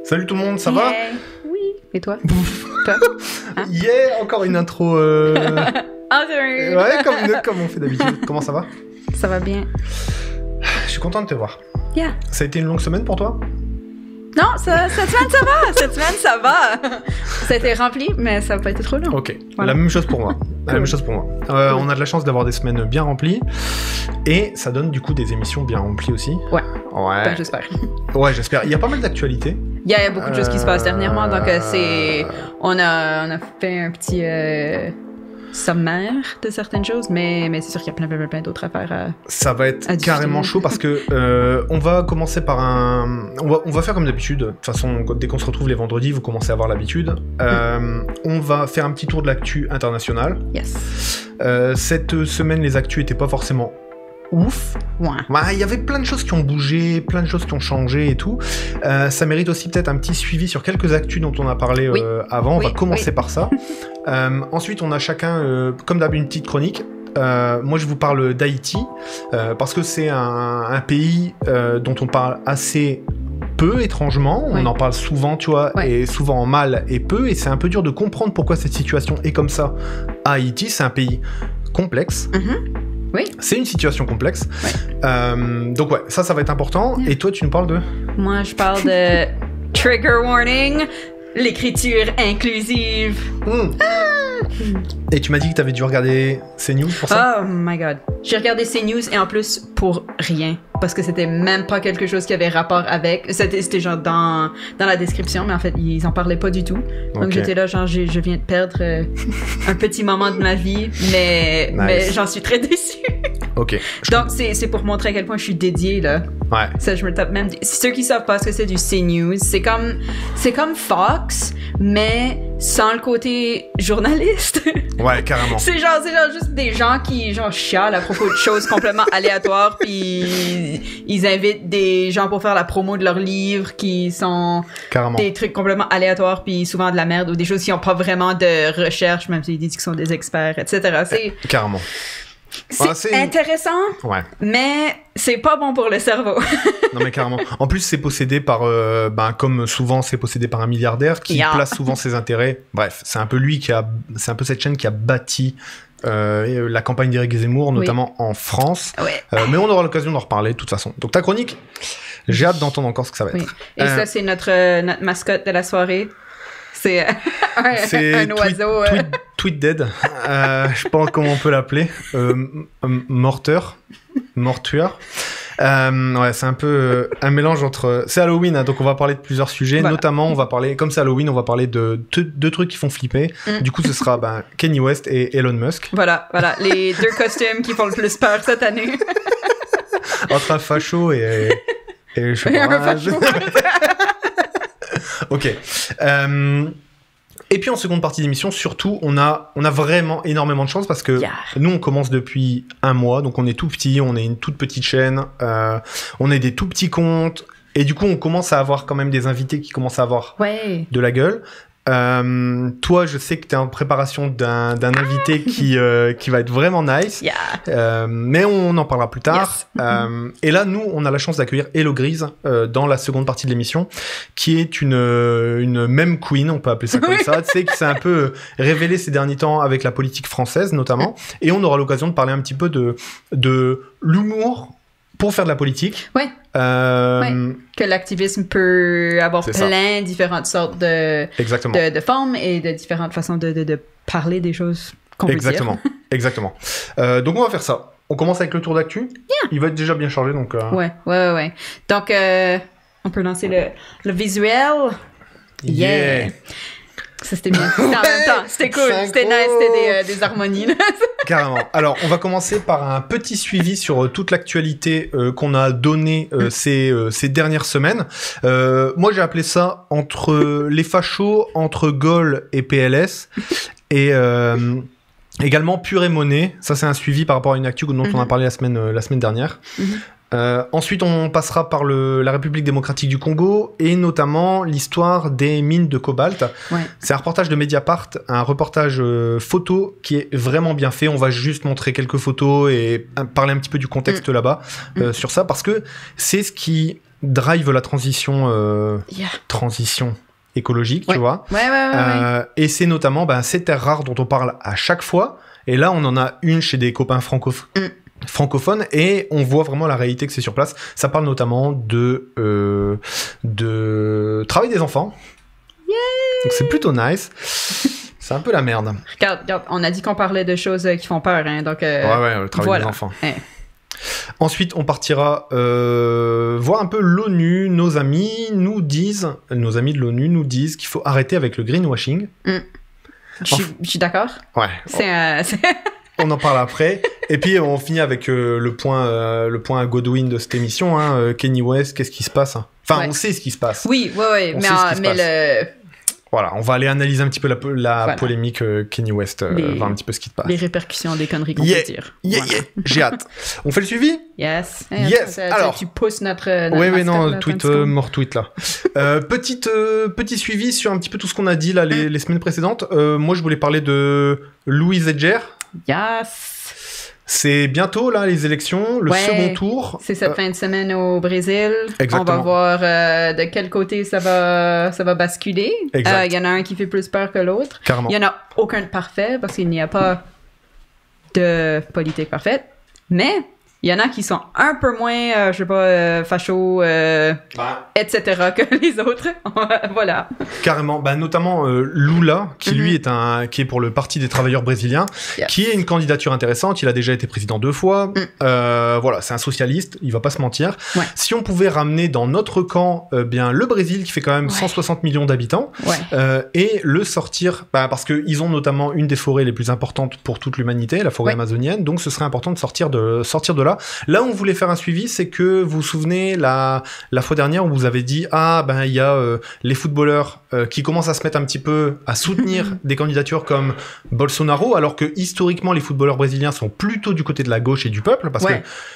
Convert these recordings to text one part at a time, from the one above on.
Salut tout le monde, ça va? Oui. Et toi? Toi? Hein? Yeah, encore une intro. Ouais, comme on fait d'habitude. Comment ça va? Ça va bien. Je suis content de te voir. Yeah. Ça a été une longue semaine pour toi? Non, cette semaine ça va. Cette semaine ça va. Ça a été rempli, mais ça n'a pas été trop long. Ok, voilà. La même chose pour moi. La même chose pour moi. On a de la chance d'avoir des semaines bien remplies. Et ça donne du coup des émissions bien remplies aussi. Ouais. Ben, j'espère. Ouais, j'espère. Il y a pas mal d'actualités. Il y a beaucoup de choses qui se passent dernièrement, donc on a fait un petit sommaire de certaines choses, mais c'est sûr qu'il y a plein d'autres affaires ça va être carrément chaud parce que on va commencer par on va faire comme d'habitude. De toute façon, dès qu'on se retrouve les vendredis, vous commencez à avoir l'habitude. On va faire un petit tour de l'actu internationale. Yes. Cette semaine, les actus étaient pas forcément ouf. Ouais. Il y avait plein de choses qui ont bougé, plein de choses qui ont changé et tout. Ça mérite aussi peut-être un petit suivi sur quelques actus dont on a parlé avant. On va commencer par ça. Ensuite, on a chacun, comme d'hab, une petite chronique. Moi, je vous parle d'Haïti, parce que c'est un pays dont on parle assez peu, étrangement. On en parle souvent, tu vois, et souvent en mal et peu, et c'est un peu dur de comprendre pourquoi cette situation est comme ça. Haïti, c'est un pays complexe. Oui. C'est une situation complexe. Donc ouais, ça va être important. Et toi, tu nous parles de... Moi, je parle de Trigger Warning, l'écriture inclusive. Et tu m'as dit que tu avais dû regarder CNews pour ça? Oh my god. J'ai regardé CNews et en plus pour rien. Parce que c'était même pas quelque chose qui avait rapport avec. C'était genre dans la description, mais en fait, ils en parlaient pas du tout. Donc j'étais là, genre, je viens de perdre un petit moment de ma vie, mais j'en suis très déçue. Ok. Donc c'est pour montrer à quel point je suis dédiée, là. Ouais. Ça, je me tape même. Ceux qui savent pas ce que c'est du CNews, c'est comme Fox, mais sans le côté journaliste. Ouais, carrément. C'est genre juste des gens qui genre chialent à propos de choses complètement aléatoires, puis ils invitent des gens pour faire la promo de leurs livres qui sont des trucs complètement aléatoires, puis souvent de la merde, ou des choses qui n'ont pas vraiment de recherche, même s'ils disent qu'ils sont des experts, etc. Carrément. C'est intéressant, mais c'est pas bon pour le cerveau. Non mais carrément. En plus, c'est possédé par, comme souvent, c'est possédé par un milliardaire qui place souvent ses intérêts. Bref, c'est un peu c'est un peu cette chaîne qui a bâti la campagne d'Éric Zemmour, notamment en France. Mais on aura l'occasion d'en reparler de toute façon. Donc ta chronique, j'ai hâte d'entendre encore ce que ça va être. Et ça, c'est notre mascotte de la soirée. C'est un oiseau. Tweet Dead. Je sais pas comment on peut l'appeler. Mortueur. C'est un peu un mélange entre... C'est Halloween, hein, donc on va parler de plusieurs sujets. Notamment, on va parler, comme c'est Halloween, on va parler de deux trucs qui font flipper. Du coup, ce sera Kanye West et Elon Musk. Voilà, les deux costumes qui font le plus peur cette année. Entre un facho et je sais pas. Un facho. Ok. Et puis en seconde partie d'émission, surtout, on a vraiment énormément de chance parce que nous, on commence depuis un mois, donc on est tout petit, on est une toute petite chaîne, on est des tout petits comptes, et du coup, on commence à avoir quand même des invités qui commencent à avoir de la gueule. Toi, je sais que t'es en préparation d'un invité qui va être vraiment nice, mais on en parlera plus tard. Et là, nous, on a la chance d'accueillir Hello Grise dans la seconde partie de l'émission, qui est une meme queen, on peut appeler ça comme ça, tu sais, qui s'est un peu révélée ces derniers temps avec la politique française notamment, et on aura l'occasion de parler un petit peu de l'humour pour faire de la politique. Que l'activisme peut avoir plein différentes sortes de formes et de différentes façons de parler des choses qu'on veut dire. Exactement. Donc on va faire ça. On commence avec le tour d'actu. Il va être déjà bien chargé, donc... Ouais. Donc, on peut lancer le visuel. Ça, c'était bien. C'était en même temps. C'était cool. C'était nice. C'était des harmonies. Carrément. Alors, on va commencer par un petit suivi sur toute l'actualité qu'on a donnée ces dernières semaines. Moi, j'ai appelé ça entre les fachos, entre Gaulle et PLS. Et également Pure et Monnaie. Ça, c'est un suivi par rapport à une actu dont on a parlé la semaine dernière. Ensuite, on passera par la République démocratique du Congo et notamment l'histoire des mines de cobalt. C'est un reportage de Mediapart, un reportage photo qui est vraiment bien fait. On va juste montrer quelques photos et parler un petit peu du contexte là-bas sur ça, parce que c'est ce qui drive la transition écologique, tu vois. Et c'est notamment ces terres rares dont on parle à chaque fois. Et là, on en a une chez des copains francophones et on voit vraiment la réalité que c'est sur place. Ça parle notamment de travail des enfants. Yay! Donc c'est plutôt nice. C'est un peu la merde. Regarde, on a dit qu'on parlait de choses qui font peur, hein, donc... le travail des enfants. Ensuite, on partira voir un peu l'ONU. Nos amis de l'ONU nous disent qu'il faut arrêter avec le greenwashing. Je suis d'accord. Ouais. On en parle après. Et puis, on finit avec le point Godwin de cette émission. Kanye West, qu'est-ce qui se passe? Enfin, on sait ce qui se passe. Oui, mais Voilà, on va aller analyser un petit peu la polémique Kanye West, voir un petit peu ce qui se passe. Les répercussions des conneries qu'on peut dire. J'ai hâte. On fait le suivi? Yes. Alors, tu pousses notre tweet là. Petit suivi sur un petit peu tout ce qu'on a dit là les semaines précédentes. Moi, je voulais parler de Louis Edger. Yes. C'est bientôt là les élections, le second tour. C'est cette fin de semaine au Brésil. Exactement. On va voir de quel côté ça va basculer. Il y en a un qui fait plus peur que l'autre. Carrément. Il n'y en a aucun de parfait parce qu'il n'y a pas de politique parfaite. Mais il y en a qui sont un peu moins, fachos, etc. que les autres. Voilà. Carrément. Notamment Lula, qui lui qui est pour le Parti des travailleurs brésiliens, qui est une candidature intéressante. Il a déjà été président 2 fois. Voilà, c'est un socialiste, il va pas se mentir. Ouais. Si on pouvait ramener dans notre camp le Brésil, qui fait quand même 160 millions d'habitants, et le sortir, parce qu'ils ont notamment une des forêts les plus importantes pour toute l'humanité, la forêt amazonienne, donc ce serait important de sortir de là. Là où on voulait faire un suivi, c'est que vous vous souvenez la fois dernière où vous avez dit il y a les footballeurs qui commencent à se mettre un petit peu à soutenir des candidatures comme Bolsonaro, alors que historiquement les footballeurs brésiliens sont plutôt du côté de la gauche et du peuple, parce que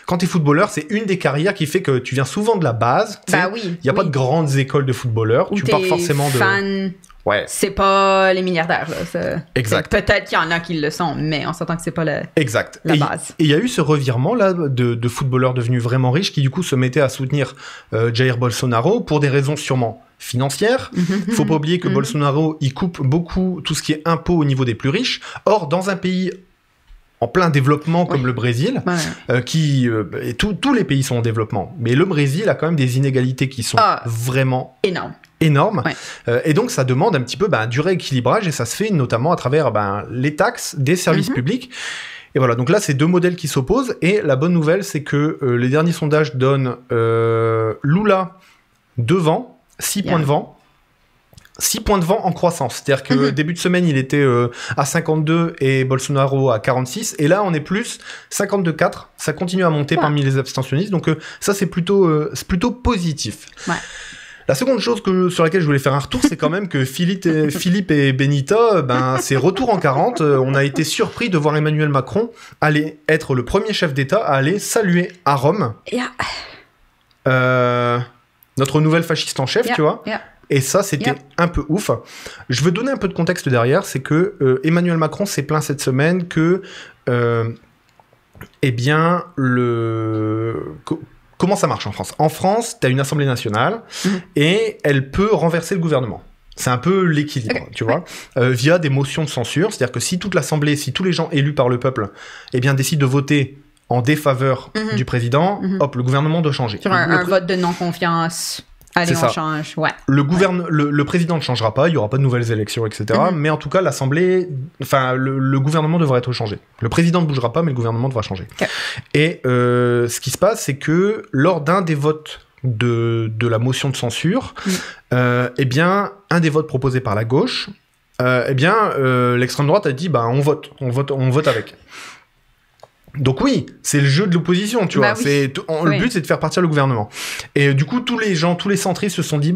quand t'es footballeur, c'est une des carrières qui fait que tu viens souvent de la base. Il y a pas de grandes écoles de footballeurs, tu pars forcément de... C'est pas les milliardaires, là. Exact. Peut-être qu'il y en a qui le sont, mais on s'entend que c'est pas la base. Et il y a eu ce revirement là de footballeurs devenus vraiment riches qui du coup se mettaient à soutenir Jair Bolsonaro pour des raisons sûrement financières. Faut pas oublier que Bolsonaro, il coupe beaucoup tout ce qui est impôts au niveau des plus riches. Or, dans un pays en plein développement comme le Brésil, et tous les pays sont en développement, mais le Brésil a quand même des inégalités qui sont vraiment énorme. Et donc ça demande un petit peu du rééquilibrage, et ça se fait notamment à travers les taxes des services publics. Et voilà, donc là c'est 2 modèles qui s'opposent, et la bonne nouvelle c'est que les derniers sondages donnent Lula devant, 6 points de vent. 6 points de vent en croissance, c'est-à-dire que début de semaine il était à 52 et Bolsonaro à 46, et là on est plus 52-4, ça continue à monter parmi les abstentionnistes, donc ça c'est plutôt positif. La seconde chose sur laquelle je voulais faire un retour, c'est quand même que Philippe et Benita, c'est retour en 40. On a été surpris de voir Emmanuel Macron aller être le premier chef d'État à aller saluer à Rome notre nouvelle fasciste en chef, tu vois. Et ça, c'était un peu ouf. Je veux donner un peu de contexte derrière, c'est que Emmanuel Macron s'est plaint cette semaine que, comment ça marche en France? En France, tu as une Assemblée nationale et elle peut renverser le gouvernement. C'est un peu l'équilibre, tu vois, via des motions de censure. C'est-à-dire que si toute l'Assemblée, si tous les gens élus par le peuple décident de voter en défaveur du président, hop, le gouvernement doit changer. Sur un vote de non-confiance. Allez, on change. Le président ne changera pas, il n'y aura pas de nouvelles élections, etc. Mais en tout cas, l'Assemblée, le gouvernement devra être changé. Le président ne bougera pas, mais le gouvernement devra changer. Et ce qui se passe, c'est que lors d'un des votes de la motion de censure, un des votes proposés par la gauche, l'extrême droite a dit on vote avec. Donc oui, c'est le jeu de l'opposition, tu vois. Oui. Le but, c'est de faire partir le gouvernement. Et du coup, tous les centristes se sont dit,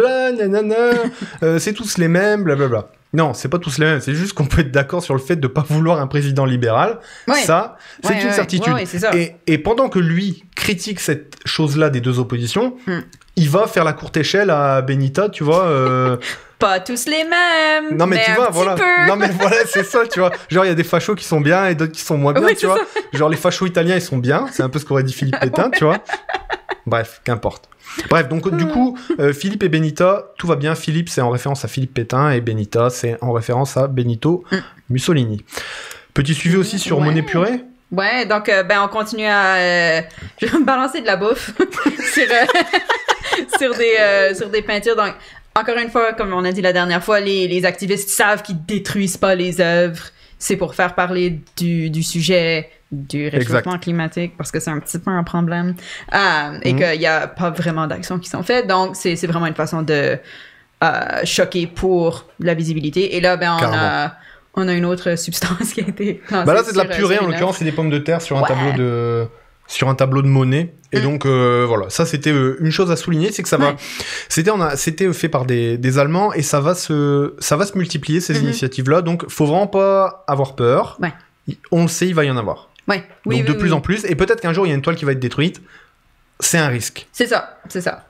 c'est tous les mêmes, blablabla. Non, c'est pas tous les mêmes. C'est juste qu'on peut être d'accord sur le fait de pas vouloir un président libéral. Ça, c'est une certitude. C'est ça. Et pendant que lui critique cette chose-là des 2 oppositions, il va faire la courte échelle à Benita, tu vois. Pas tous les mêmes. Non mais tu vois, voilà. Peu. Non mais voilà, c'est ça, tu vois. Genre il y a des fachos qui sont bien et d'autres qui sont moins bien, tu vois. Genre les fachos italiens, ils sont bien, c'est un peu ce qu'aurait dit Philippe Pétain, tu vois. Bref, qu'importe. Bref, donc du coup, Philippe et Benita, tout va bien. Philippe, c'est en référence à Philippe Pétain, et Benita, c'est en référence à Benito Mussolini. Petit suivi aussi sur Monnaie Purée. Ouais, donc on continue à je vais me balancer de la bouffe sur des peintures. Donc encore une fois, comme on a dit la dernière fois, les activistes savent qu'ils détruisent pas les œuvres. C'est pour faire parler du sujet du réchauffement climatique, parce que c'est un petit peu un problème, et qu'il n'y a pas vraiment d'actions qui sont faites. Donc, c'est vraiment une façon de choquer pour la visibilité. Et là, on a une autre substance qui a été lancée. Là, c'est de la purée, en l'occurrence, c'est des pommes de terre sur un tableau de Monet. Et donc, voilà, ça, c'était une chose à souligner, c'est que ça va... C'était fait par des Allemands, et ça va se multiplier, ces initiatives-là. Donc, faut vraiment pas avoir peur. Ouais. On le sait, il va y en avoir. Ouais. Donc, de plus en plus. Et peut-être qu'un jour, il y a une toile qui va être détruite. C'est un risque. C'est ça.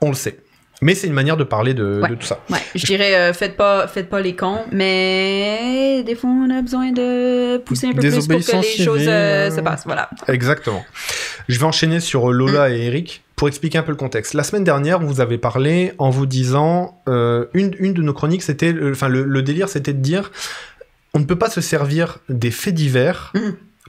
On le sait. Mais c'est une manière de parler de tout ça. Ouais, je dirais, faites pas les cons, mais des fois, on a besoin de pousser un peu plus pour que les choses se passent. Voilà. Exactement. Je vais enchaîner sur Lola et Eric pour expliquer un peu le contexte. La semaine dernière, vous avez parlé en vous disant... une de nos chroniques, c'était... le délire, c'était de dire... On ne peut pas se servir des faits divers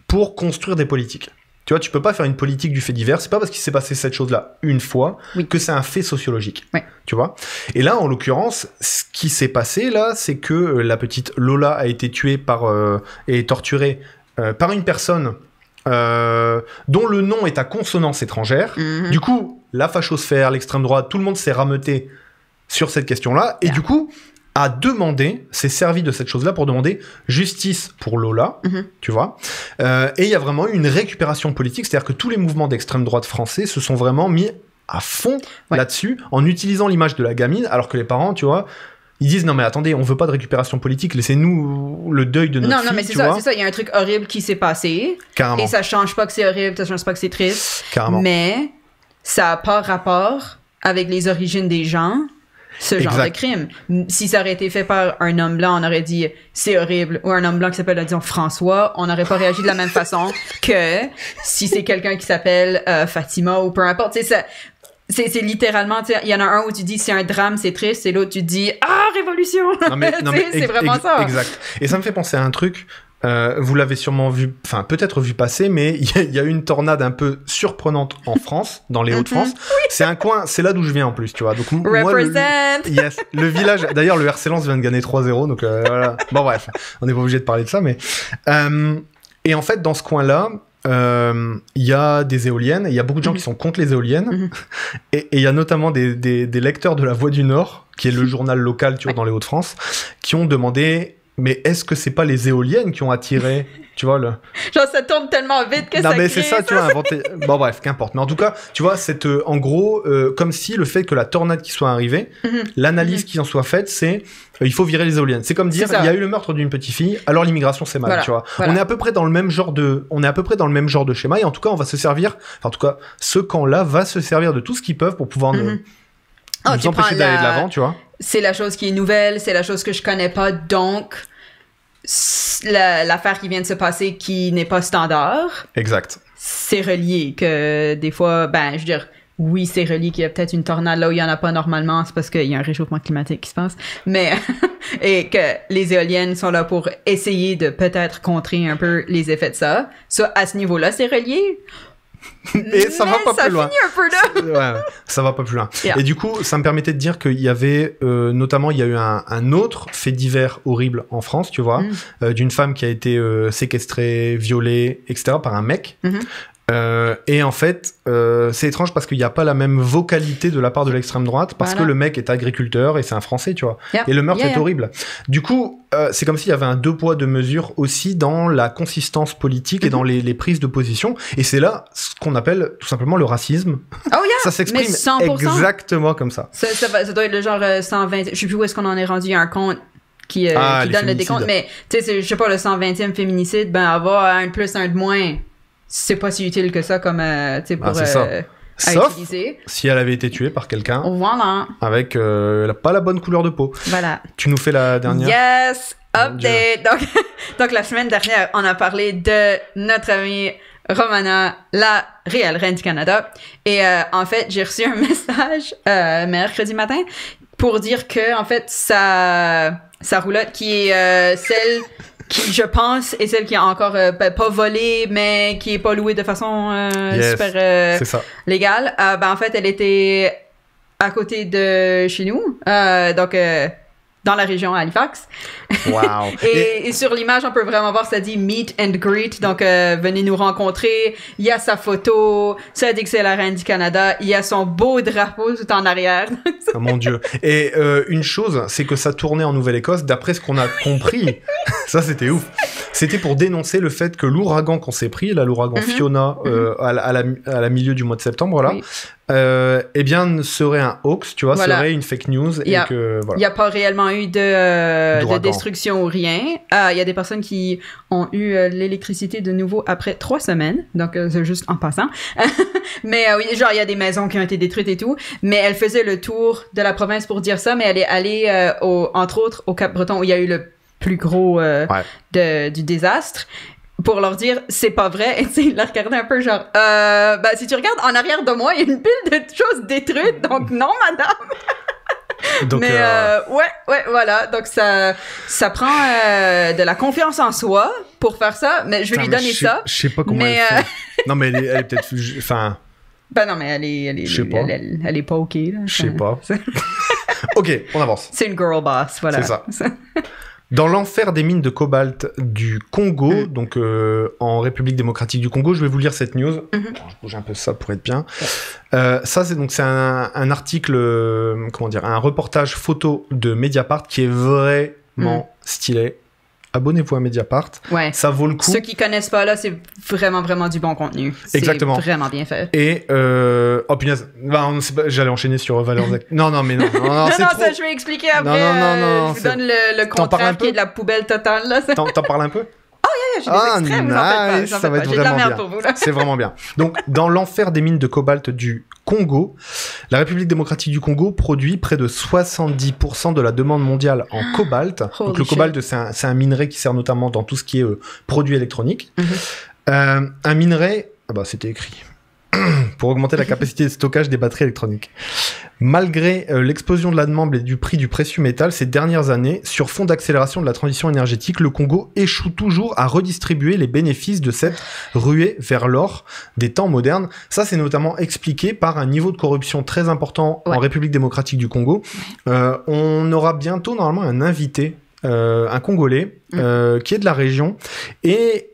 pour construire des politiques. Tu vois, tu peux pas faire une politique du fait divers. C'est pas parce qu'il s'est passé cette chose-là une fois que c'est un fait sociologique. Oui. Tu vois. Et là, en l'occurrence, ce qui s'est passé là, c'est que la petite Lola a été tuée et torturée par une personne dont le nom est à consonance étrangère. Du coup, la fachosphère, l'extrême droite, tout le monde s'est rameuté sur cette question-là. Et du coup, s'est servi de cette chose-là pour demander justice pour Lola, tu vois. Et il y a vraiment eu une récupération politique, c'est-à-dire que tous les mouvements d'extrême droite français se sont vraiment mis à fond là-dessus, en utilisant l'image de la gamine, alors que les parents, tu vois, ils disent non mais attendez, on veut pas de récupération politique, laissez-nous le deuil de notre fille. Non mais c'est ça, il y a un truc horrible qui s'est passé. Carrément. Et ça change pas que c'est horrible, ça change pas que c'est triste. Carrément. Mais ça a pas rapport avec les origines des gens. Ce genre de crime. Si ça aurait été fait par un homme blanc, on aurait dit c'est horrible. Ou un homme blanc qui s'appelle, disons, François, on n'aurait pas réagi de la même façon que si c'est quelqu'un qui s'appelle Fatima ou peu importe. C'est littéralement, il y en a un où tu dis c'est un drame, c'est triste, et l'autre tu dis révolution. Non mais c'est vraiment ça. Exact. Et ça me fait penser à un truc. Vous l'avez sûrement vu, enfin peut-être vu passer, mais il y a eu une tornade un peu surprenante en France, dans les Hauts-de-France. Oui. C'est un coin, c'est là d'où je viens en plus, tu vois. Donc moi, le village. D'ailleurs, le RC Lens vient de gagner 3-0, donc voilà. Bon bref, on n'est pas obligé de parler de ça, mais et en fait dans ce coin-là, il y a des éoliennes, et il y a beaucoup de gens qui sont contre les éoliennes, et il y a notamment des lecteurs de La Voix du Nord, qui est le journal local, tu vois, dans les Hauts-de-France, qui ont demandé. Mais est-ce que c'est pas les éoliennes qui ont attiré, tu vois, Genre, ça tourne tellement vite que ça crée... Non, mais c'est ça, tu vois, inventé... Bon, bref, qu'importe. Mais en tout cas, tu vois, en gros, comme si le fait que la tornade qui soit arrivée, l'analyse qui en soit faite, c'est... il faut virer les éoliennes. C'est comme dire, il y a eu le meurtre d'une petite fille, alors l'immigration, c'est mal, tu vois. Voilà. On est à peu près dans le même genre de schéma, et en tout cas, on va se servir... Enfin, en tout cas, ce camp-là va se servir de tout ce qu'ils peuvent pour pouvoir nous empêcher d'aller de l'avant, tu vois. C'est la chose qui est nouvelle, c'est la chose que je connais pas, donc l'affaire qui vient de se passer qui n'est pas standard. Exact. C'est relié, que des fois, je veux dire, oui, c'est relié qu'il y a peut-être une tornade là où il y en a pas normalement, c'est parce qu'il y a un réchauffement climatique qui se passe, mais et que les éoliennes sont là pour essayer de peut-être contrer un peu les effets de ça. Ça, à ce niveau-là, c'est relié. Et ça va pas plus loin. Ça finit un peu là. Ouais, ça va pas plus loin. Yeah. Et du coup, ça me permettait de dire qu'il y avait, notamment, il y a eu un autre fait divers horrible en France, tu vois, d'une femme qui a été séquestrée, violée, etc., par un mec. Et en fait, c'est étrange parce qu'il n'y a pas la même vocalité de la part de l'extrême droite, parce que le mec est agriculteur et c'est un Français, tu vois. Et le meurtre est horrible. Du coup, c'est comme s'il y avait un deux poids deux mesures aussi dans la consistance politique et dans les prises de position. Et c'est là ce qu'on appelle tout simplement le racisme. Ça s'exprime exactement comme ça. Ça doit être le genre 120... Je sais plus où est-ce qu'on en est rendu, il y a un compte qui donne le décompte. Mais tu sais, je sais pas, le 120e féminicide, avoir un de plus, un de moins... C'est pas si utile que ça comme pour Sauf utiliser. Si elle avait été tuée par quelqu'un avec pas la bonne couleur de peau. Voilà. Tu nous fais la dernière? Yes! Update! Donc la semaine dernière, on a parlé de notre ami Romana, la réelle reine du Canada. Et en fait, j'ai reçu un message mercredi matin pour dire que, en fait, sa roulotte, qui est celle qui, je pense, est celle qui a encore pas volé, mais qui est pas louée de façon super légale. En fait, elle était à côté de chez nous, donc dans la région Halifax. Wow. et sur l'image, on peut vraiment voir, ça dit meet and greet, donc venez nous rencontrer. Il y a sa photo, ça dit que c'est la reine du Canada. Il y a son beau drapeau tout en arrière. Oh mon Dieu. Et une chose, c'est que ça tournait en Nouvelle-Écosse, d'après ce qu'on a compris, ça c'était ouf. C'était pour dénoncer le fait que l'ouragan qu'on s'est pris, là, l'ouragan Fiona, à la milieu du mois de septembre, là, eh bien, serait un hoax, tu vois, serait une fake news. Il n'y a pas réellement eu de destruction ou rien. Il y a des personnes qui ont eu l'électricité de nouveau après 3 semaines, donc c'est juste en passant. Mais oui, genre, il y a des maisons qui ont été détruites et tout, mais elle faisait le tour de la province pour dire ça, mais elle est allée, entre autres, au Cap-Breton, où il y a eu le plus gros du désastre, pour leur dire c'est pas vrai. Et tu sais, ils la regardaient un peu genre si tu regardes en arrière de moi, il y a une pile de choses détruites, donc non madame. Donc, mais voilà, donc ça prend de la confiance en soi pour faire ça, mais je vais lui donner ça. Je sais pas comment elle fait. Non mais elle est peut-être, enfin. Ben non mais elle est pas ok là. Je sais pas. Ok, on avance. C'est une girl boss, voilà. C'est ça. Dans l'enfer des mines de cobalt du Congo, donc en République démocratique du Congo, je vais vous lire cette news. Je bouge un peu ça pour être bien. Ça, c'est un article, un reportage photo de Mediapart qui est vraiment stylé. Abonnez-vous à Mediapart. Ouais. Ça vaut le coup. Ceux qui connaissent pas, là, c'est vraiment, vraiment du bon contenu. Exactement. C'est vraiment bien fait. Et, oh punaise, j'allais enchaîner sur Valeurs Actuelles. Non, c'est non, trop. Ça, je vais expliquer après. Non, je vous donne le contraire qui est de la poubelle totale, là. T'en parles un peu? J'ai des extraits, vous en faites pas. Ça va être vraiment bien. Pour vous, là. C'est vraiment bien. Donc, dans l'enfer des mines de cobalt du Congo, la République démocratique du Congo produit près de 70% de la demande mondiale en cobalt. Donc, le cobalt, c'est un minerai qui sert notamment dans tout ce qui est produits électroniques. Un minerai, c'était écrit, pour augmenter la capacité de stockage des batteries électroniques. Malgré l'explosion de la demande et du prix du précieux métal ces dernières années, sur fond d'accélération de la transition énergétique, le Congo échoue toujours à redistribuer les bénéfices de cette ruée vers l'or des temps modernes. Ça, c'est notamment expliqué par un niveau de corruption très important en République démocratique du Congo. On aura bientôt, normalement, un invité, un Congolais, qui est de la région. Et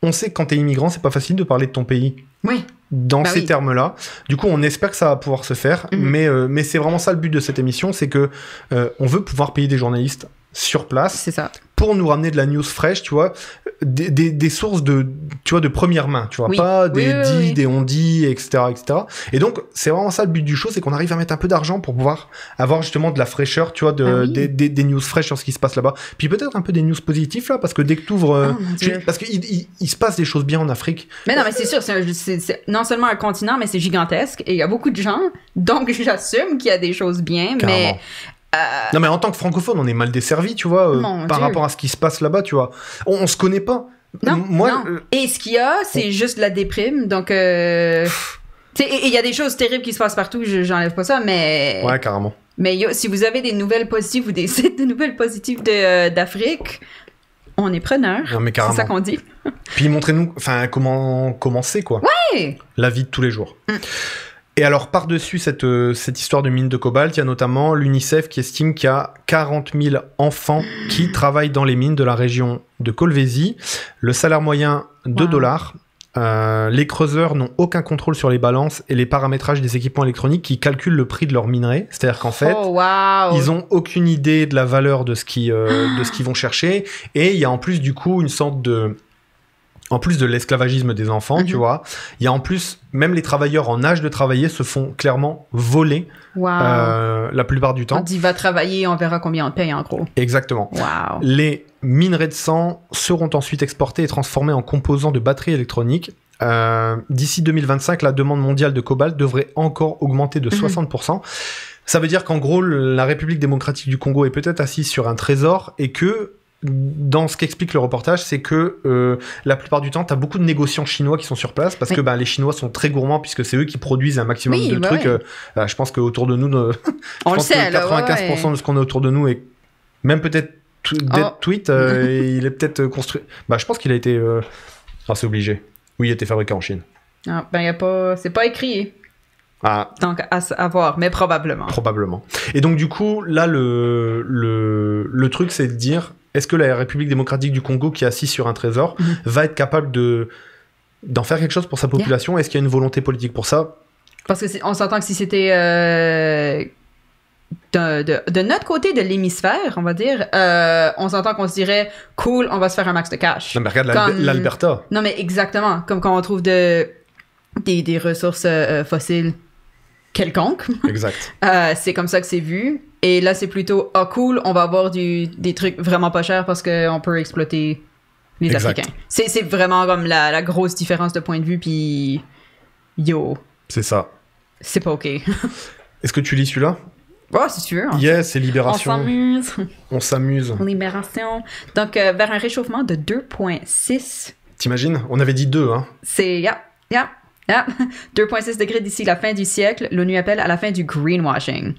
on sait que quand t'es immigrant, c'est pas facile de parler de ton pays. Oui. Dans ces termes-là. Du coup, on espère que ça va pouvoir se faire, mais c'est vraiment ça le but de cette émission, c'est que on veut pouvoir payer des journalistes sur place. C'est ça. Pour nous ramener de la news fraîche, tu vois, des sources de première main, tu vois, pas des on-dit, etc., etc. Et donc, c'est vraiment ça le but du show, c'est qu'on arrive à mettre un peu d'argent pour pouvoir avoir justement de la fraîcheur, tu vois, des news fraîches sur ce qui se passe là-bas. Puis peut-être un peu des news positives, là, parce que dès que t'ouvres... parce qu'il se passe des choses bien en Afrique. Mais non, mais c'est sûr, c'est non seulement un continent, mais c'est gigantesque, et il y a beaucoup de gens, donc j'assume qu'il y a des choses bien, mais... Non, mais en tant que francophone, on est mal desservi, tu vois, par rapport à ce qui se passe là-bas, tu vois. On se connaît pas. Non. Et ce qu'il y a, c'est juste la déprime, donc... Et il y a des choses terribles qui se passent partout, j'enlève pas ça, mais... Ouais, carrément. Mais si vous avez des nouvelles positives ou des sites de nouvelles positives d'Afrique, on est preneur. Non, mais carrément. C'est ça qu'on dit. Puis montrez-nous, comment commencer, quoi. Ouais! La vie de tous les jours. Et alors, par-dessus cette histoire de mine de cobalt, il y a notamment l'UNICEF qui estime qu'il y a 40 000 enfants qui travaillent dans les mines de la région de Kolwezi. Le salaire moyen, $2. Les creuseurs n'ont aucun contrôle sur les balances et les paramétrages des équipements électroniques qui calculent le prix de leur minerai. C'est-à-dire qu'en fait, ils ont aucune idée de la valeur de ce qu'ils vont chercher. Et il y a en plus, du coup, une sorte de... En plus de l'esclavagisme des enfants, tu vois, il y a en plus, même les travailleurs en âge de travailler se font clairement voler la plupart du temps. On dit va travailler, on verra combien on te paye en gros. Exactement. Wow. Les minerais de sang seront ensuite exportés et transformés en composants de batteries électroniques. D'ici 2025, la demande mondiale de cobalt devrait encore augmenter de 60%. Ça veut dire qu'en gros, la République démocratique du Congo est peut-être assise sur un trésor et que dans ce qu'explique le reportage, c'est que la plupart du temps, tu as beaucoup de négociants chinois qui sont sur place parce que les Chinois sont très gourmands puisque c'est eux qui produisent un maximum de trucs. Je pense qu'autour de nous, on le sait, 95% de ce qu'on a autour de nous est même peut-être Tweet, il est peut-être construit. Je pense qu'il a été. c'est obligé. Oui, il a été fabriqué en Chine. C'est pas écrit. Donc, à voir, mais probablement. Probablement. Et donc, du coup, là, le truc, c'est de dire, est-ce que la République démocratique du Congo, qui est assise sur un trésor, va être capable d'en faire quelque chose pour sa population? Est-ce qu'il y a une volonté politique pour ça? Parce qu'on s'entend que si c'était de notre côté de l'hémisphère, on va dire, on s'entend qu'on se dirait, cool, on va se faire un max de cash. Non, mais regarde l'Alberta. Non, mais exactement. Comme quand on trouve des ressources fossiles quelconques. Exact. C'est comme ça que c'est vu. Et là, c'est plutôt, cool, on va avoir des trucs vraiment pas chers parce qu'on peut exploiter les Africains. C'est vraiment comme la grosse différence de point de vue, puis c'est ça. C'est pas OK. Est-ce que tu lis celui-là? Si tu veux. Yes, c'est Libération. On s'amuse. Libération. Donc, vers un réchauffement de 2,6. T'imagines? On avait dit 2, hein? C'est, 2,6 degrés d'ici la fin du siècle. L'ONU appelle à la fin du greenwashing.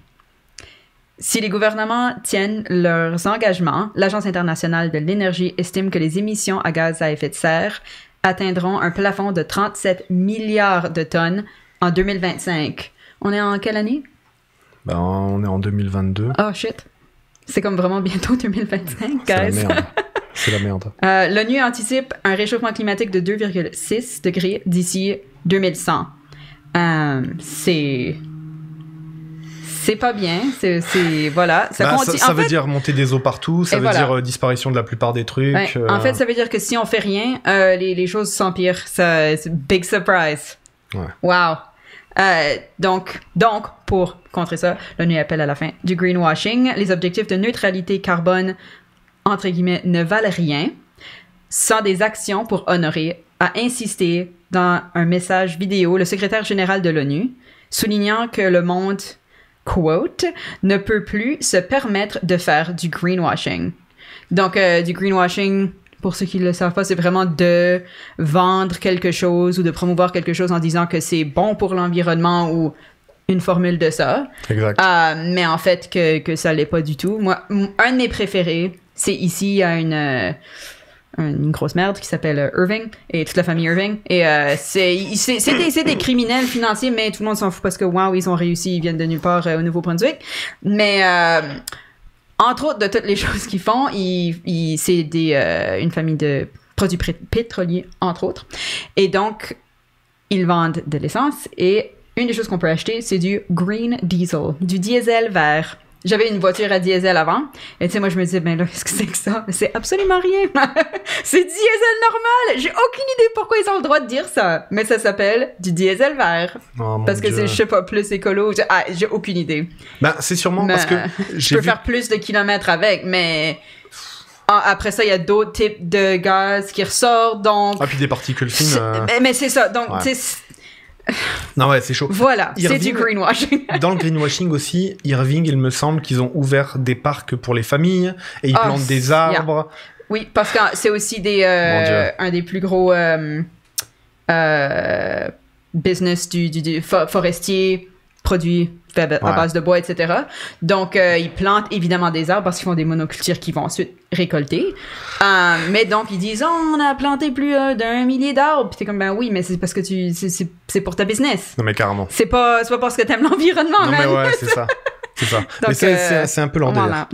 Si les gouvernements tiennent leurs engagements, l'Agence internationale de l'énergie estime que les émissions à gaz à effet de serre atteindront un plafond de 37 milliards de tonnes en 2025. On est en quelle année? On est en 2022. Oh shit. C'est comme vraiment bientôt 2025, guys. C'est la merde. L'ONU anticipe un réchauffement climatique de 2,6 degrés d'ici 2100. C'est pas bien. Voilà. Ça veut dire monter des eaux partout. Ça veut dire disparition de la plupart des trucs. En fait, ça veut dire que si on fait rien, les choses s'empirent. C'est big surprise. Ouais. Wow. Donc, pour contrer ça, l'ONU appelle à la fin du greenwashing. Les objectifs de neutralité carbone, entre guillemets, ne valent rien sans des actions pour honorer, a insisté dans un message vidéo le secrétaire général de l'ONU, soulignant que le monde, quote, ne peut plus se permettre de faire du greenwashing. Donc, du greenwashing, pour ceux qui ne le savent pas, c'est vraiment de vendre quelque chose ou de promouvoir quelque chose en disant que c'est bon pour l'environnement ou une formule de ça. Exact. Mais en fait, que ça ne l'est pas du tout. Moi, un de mes préférés, c'est ici, il y a une grosse merde qui s'appelle Irving et toute la famille Irving. Et c'est des criminels financiers, mais tout le monde s'en fout parce que, wow, ils ont réussi, ils viennent de nulle part au Nouveau-Brunswick. Mais... entre autres, de toutes les choses qu'ils font, c'est une famille de produits pétroliers, entre autres. Et donc, ils vendent de l'essence. Et une des choses qu'on peut acheter, c'est du green diesel, du diesel vert. J'avais une voiture à diesel avant. Et tu sais, moi, je me disais, ben là, qu'est-ce que c'est que ça? C'est absolument rien. C'est diesel normal. J'ai aucune idée pourquoi ils ont le droit de dire ça. Mais ça s'appelle du diesel vert. Oh, parce que c'est, je sais pas, plus écolo. J'ai aucune idée. C'est sûrement parce que je peux faire plus de kilomètres avec, mais... après ça, il y a d'autres types de gaz qui ressortent, donc... puis des particules fines. Mais c'est ça, donc... Ouais. Non, c'est chaud. Voilà, c'est du greenwashing. Dans le greenwashing aussi, Irving, il me semble qu'ils ont ouvert des parcs pour les familles et ils plantent des arbres. Oui, parce que c'est aussi un des plus gros business du forestier, produits à base de bois, etc. Donc, ils plantent évidemment des arbres parce qu'ils font des monocultures qu'ils vont ensuite récolter. Mais donc, ils disent, on a planté plus d'1 millier d'arbres. Puis t'es comme, ben oui, mais c'est parce que c'est pour ta business. Non, mais carrément. C'est pas parce que t'aimes l'environnement, non, mais ouais, c'est ça. C'est ça. Donc, mais c'est un peu leur délire.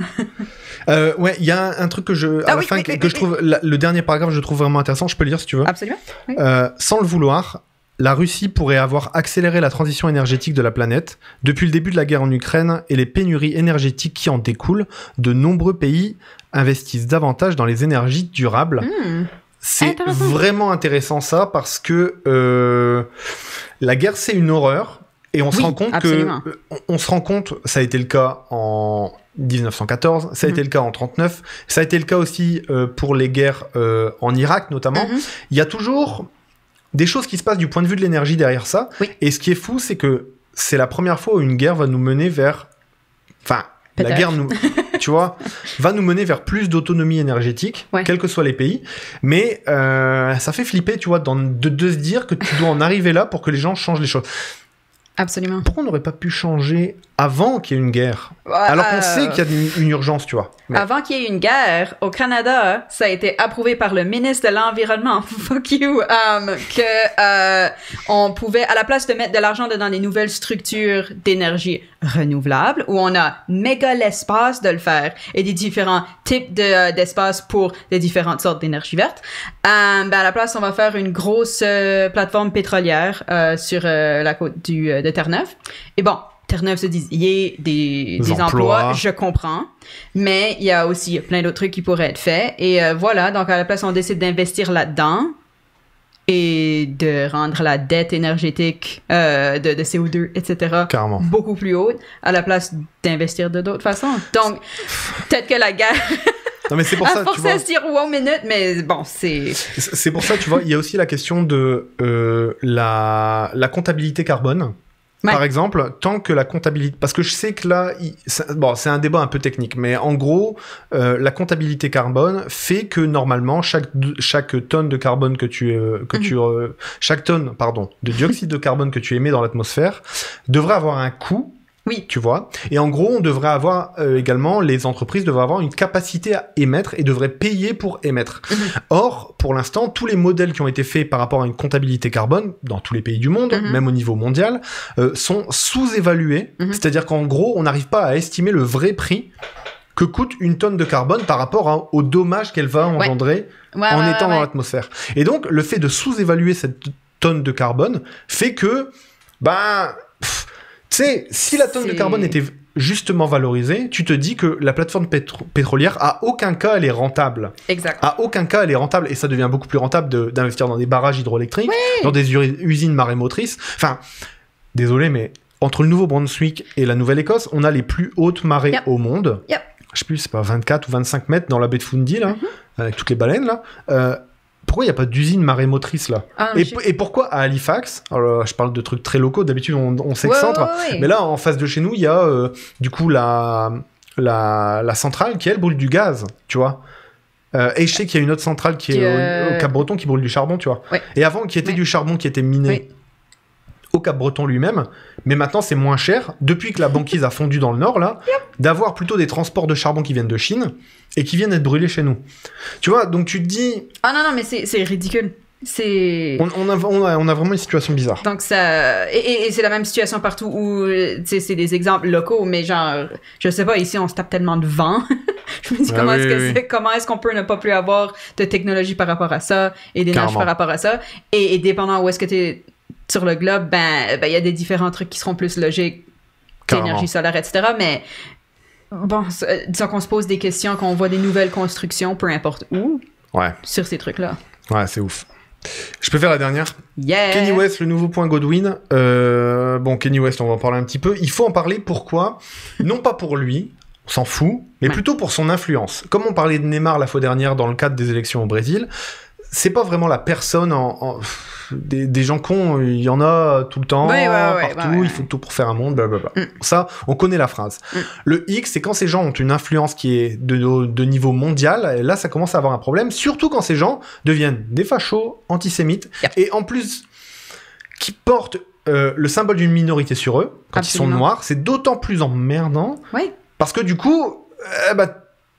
Voilà. Il y a un truc que je trouve, le dernier paragraphe, je trouve vraiment intéressant. Je peux le lire si tu veux. Absolument. Oui. Sans le vouloir, la Russie pourrait avoir accéléré la transition énergétique de la planète. Depuis le début de la guerre en Ukraine et les pénuries énergétiques qui en découlent, de nombreux pays investissent davantage dans les énergies durables. C'est vraiment intéressant ça parce que la guerre c'est une horreur et on se rend compte ça a été le cas en 1914, ça a été le cas en 1939, ça a été le cas aussi pour les guerres en Irak notamment. Il y a toujours des choses qui se passent du point de vue de l'énergie derrière ça. Oui. Et ce qui est fou, c'est que c'est la première fois où une guerre va nous mener vers... Enfin, la guerre nous... tu vois, va nous mener vers plus d'autonomie énergétique, quels que soient les pays. Mais ça fait flipper, tu vois, de se dire que tu dois en arriver là pour que les gens changent les choses. Absolument. Pourquoi on n'aurait pas pu changer avant qu'il y ait une guerre? Alors qu'on sait qu'il y a une urgence, tu vois. Mais... Avant qu'il y ait une guerre, au Canada, ça a été approuvé par le ministre de l'Environnement, fuck you, que on pouvait, à la place de mettre de l'argent dans des nouvelles structures d'énergie renouvelable, où on a méga l'espace de le faire, et des différents types d'espace pour les différentes sortes d'énergie verte, à la place, on va faire une grosse plateforme pétrolière sur la côte de Terre-Neuve. Et bon, Terre-Neuve se dit, il y a des emplois, je comprends, mais il y a aussi plein d'autres trucs qui pourraient être faits. Et voilà, donc à la place, on décide d'investir là-dedans et de rendre la dette énergétique de CO2, etc., carrément, beaucoup plus haute, à la place d'investir de d'autres façons. Donc, peut-être que la guerre... Non, mais c'est pour ça, tu vois. À se dire wow minute, mais bon, c'est... C'est pour ça, tu vois, il y a aussi la question de la comptabilité carbone. Ouais. Par exemple, tant que la comptabilité... Parce que je sais que là, c'est un débat un peu technique, mais en gros, la comptabilité carbone fait que normalement, chaque tonne de carbone chaque tonne, de dioxyde de carbone que tu émets dans l'atmosphère devrait avoir un coût. Oui. Tu vois. Et en gros, on devrait avoir également, les entreprises devraient avoir une capacité à émettre et devraient payer pour émettre. Or, pour l'instant, tous les modèles qui ont été faits par rapport à une comptabilité carbone, dans tous les pays du monde, même au niveau mondial, sont sous-évalués. C'est-à-dire qu'en gros, on n'arrive pas à estimer le vrai prix que coûte une tonne de carbone par rapport au dommage qu'elle va engendrer en étant dans l'atmosphère. Et donc, le fait de sous-évaluer cette tonne de carbone fait que, tu sais, si la tonne de carbone était justement valorisée, tu te dis que la plateforme pétrolière, à aucun cas, elle est rentable. Exact. À aucun cas, elle est rentable. Et ça devient beaucoup plus rentable d'investir dans des barrages hydroélectriques, dans des usines marémotrices. Enfin, désolé, mais entre le Nouveau-Brunswick et la Nouvelle-Écosse, on a les plus hautes marées au monde. Je sais plus, c'est pas 24 ou 25 mètres dans la baie de Fundy, là, avec toutes les baleines, là. Pourquoi il n'y a pas d'usine marémotrice là? Et pourquoi à Halifax, alors je parle de trucs très locaux, d'habitude on s'excentre, mais là en face de chez nous il y a du coup la centrale qui elle brûle du gaz, tu vois. Et je sais qu'il y a une autre centrale qui est au Cap-Breton qui brûle du charbon, tu vois. Et avant qui était du charbon qui était miné au Cap-Breton lui-même, mais maintenant c'est moins cher, depuis que la banquise a fondu dans le nord là, d'avoir plutôt des transports de charbon qui viennent de Chine et qui viennent être brûlés chez nous. Tu vois, donc tu te dis... Ah non, mais c'est ridicule. On a vraiment une situation bizarre. Donc ça... Et c'est la même situation partout où... c'est des exemples locaux, mais genre... Je sais pas, ici on se tape tellement de vent. Je me dis comment est-ce qu'on peut ne pas plus avoir de technologie par rapport à ça et d'énergie par rapport à ça. Et dépendant où est-ce que t'es sur le globe, il y a des différents trucs qui seront plus logiques, l'énergie solaire, etc. Mais bon, disons qu'on se pose des questions, qu'on voit des nouvelles constructions, peu importe où, sur ces trucs-là. Ouais, c'est ouf. Je peux faire la dernière? Yeah. Kanye West, le nouveau point Godwin. Kanye West, on va en parler un petit peu. Il faut en parler, pourquoi? Non pas pour lui, on s'en fout, mais plutôt pour son influence. Comme on parlait de Neymar la fois dernière dans le cadre des élections au Brésil, c'est pas vraiment la personne des gens cons, il y en a tout le temps, partout, il faut tout pour faire un monde, blablabla. Ça, on connaît la phrase. Le X, c'est quand ces gens ont une influence qui est de niveau mondial, et là, ça commence à avoir un problème, surtout quand ces gens deviennent des fachos, antisémites, et en plus, qui portent le symbole d'une minorité sur eux, quand ils sont noirs, c'est d'autant plus emmerdant, parce que du coup,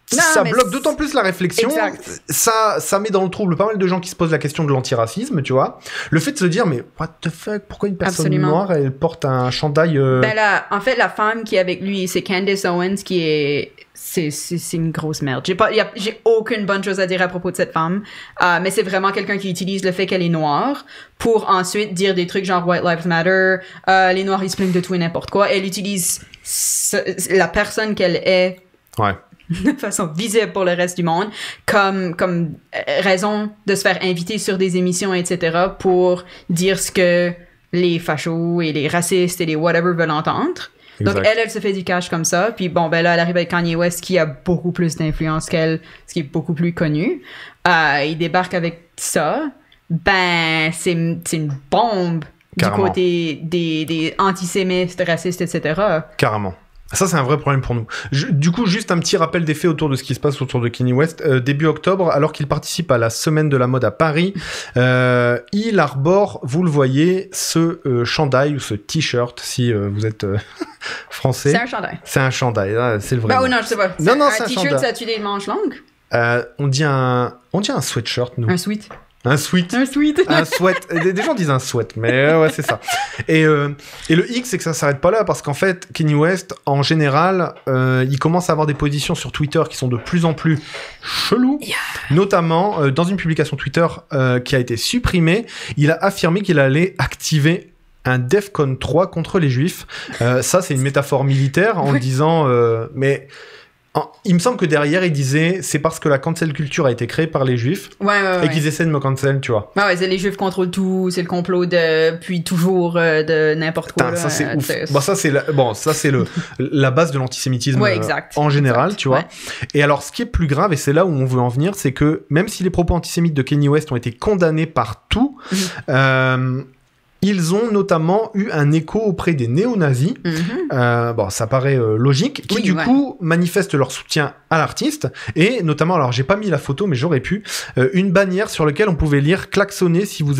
ça bloque d'autant plus la réflexion. Ça met dans le trouble pas mal de gens qui se posent la question de l'antiracisme, tu vois. Le fait de se dire, mais what the fuck, pourquoi une personne noire, elle porte un chandail... là, en fait, la femme qui est avec lui, c'est Candace Owens, qui est... C'est une grosse merde. J'ai aucune bonne chose à dire à propos de cette femme, mais c'est vraiment quelqu'un qui utilise le fait qu'elle est noire pour ensuite dire des trucs genre White Lives Matter, les noirs ils se plaignent de tout et n'importe quoi. Elle utilise la personne qu'elle est de façon visible pour le reste du monde comme raison de se faire inviter sur des émissions, etc., pour dire ce que les fachos et les racistes et les whatever veulent entendre. Exact. Donc elle se fait du cash comme ça, puis là elle arrive avec Kanye West qui a beaucoup plus d'influence qu'elle, ce qui est beaucoup plus connu. Il débarque avec ça, c'est une bombe. Carrément. Du côté des antisémites, racistes, etc. Carrément. Ça, c'est un vrai problème pour nous. Du coup, juste un petit rappel des faits autour de ce qui se passe autour de Kanye West. Début octobre, alors qu'il participe à la semaine de la mode à Paris, il arbore, vous le voyez, ce chandail ou ce t-shirt, si vous êtes français. C'est un chandail. C'est un chandail, c'est le vrai. Bah oui, non, je sais pas. Non, un c'est un t-shirt, chandail. ça a-tu des manches longues? On dit un sweatshirt, nous. Un sweat. Un sweat. Un sweat. Un sweat. Des gens disent un sweat, mais ouais, c'est ça. Et le hic, c'est que ça s'arrête pas là, parce qu'en fait, Kanye West, en général, il commence à avoir des positions sur Twitter qui sont de plus en plus cheloues. Yeah. Notamment, dans une publication Twitter qui a été supprimée, il a affirmé qu'il allait activer un DEFCON 3 contre les Juifs. Ça, c'est une métaphore militaire en disant... mais... il me semble que derrière, il disait c'est parce que la cancel culture a été créée par les Juifs et qu'ils essaient de me cancel, tu vois. Ouais, c'est les Juifs contrôlent tout, c'est le complot depuis toujours de n'importe quoi. Putain, ça c'est ouf. Bon, ça c'est la base de l'antisémitisme en général, tu vois. Ouais. Et alors, ce qui est plus grave, et c'est là où on veut en venir, c'est que même si les propos antisémites de Kanye West ont été condamnés partout, ils ont notamment eu un écho auprès des néo-nazis. Bon, ça paraît logique, qui du coup manifestent leur soutien à l'artiste, et notamment, alors j'ai pas mis la photo, mais j'aurais pu, une bannière sur laquelle on pouvait lire « Klaxonner si vous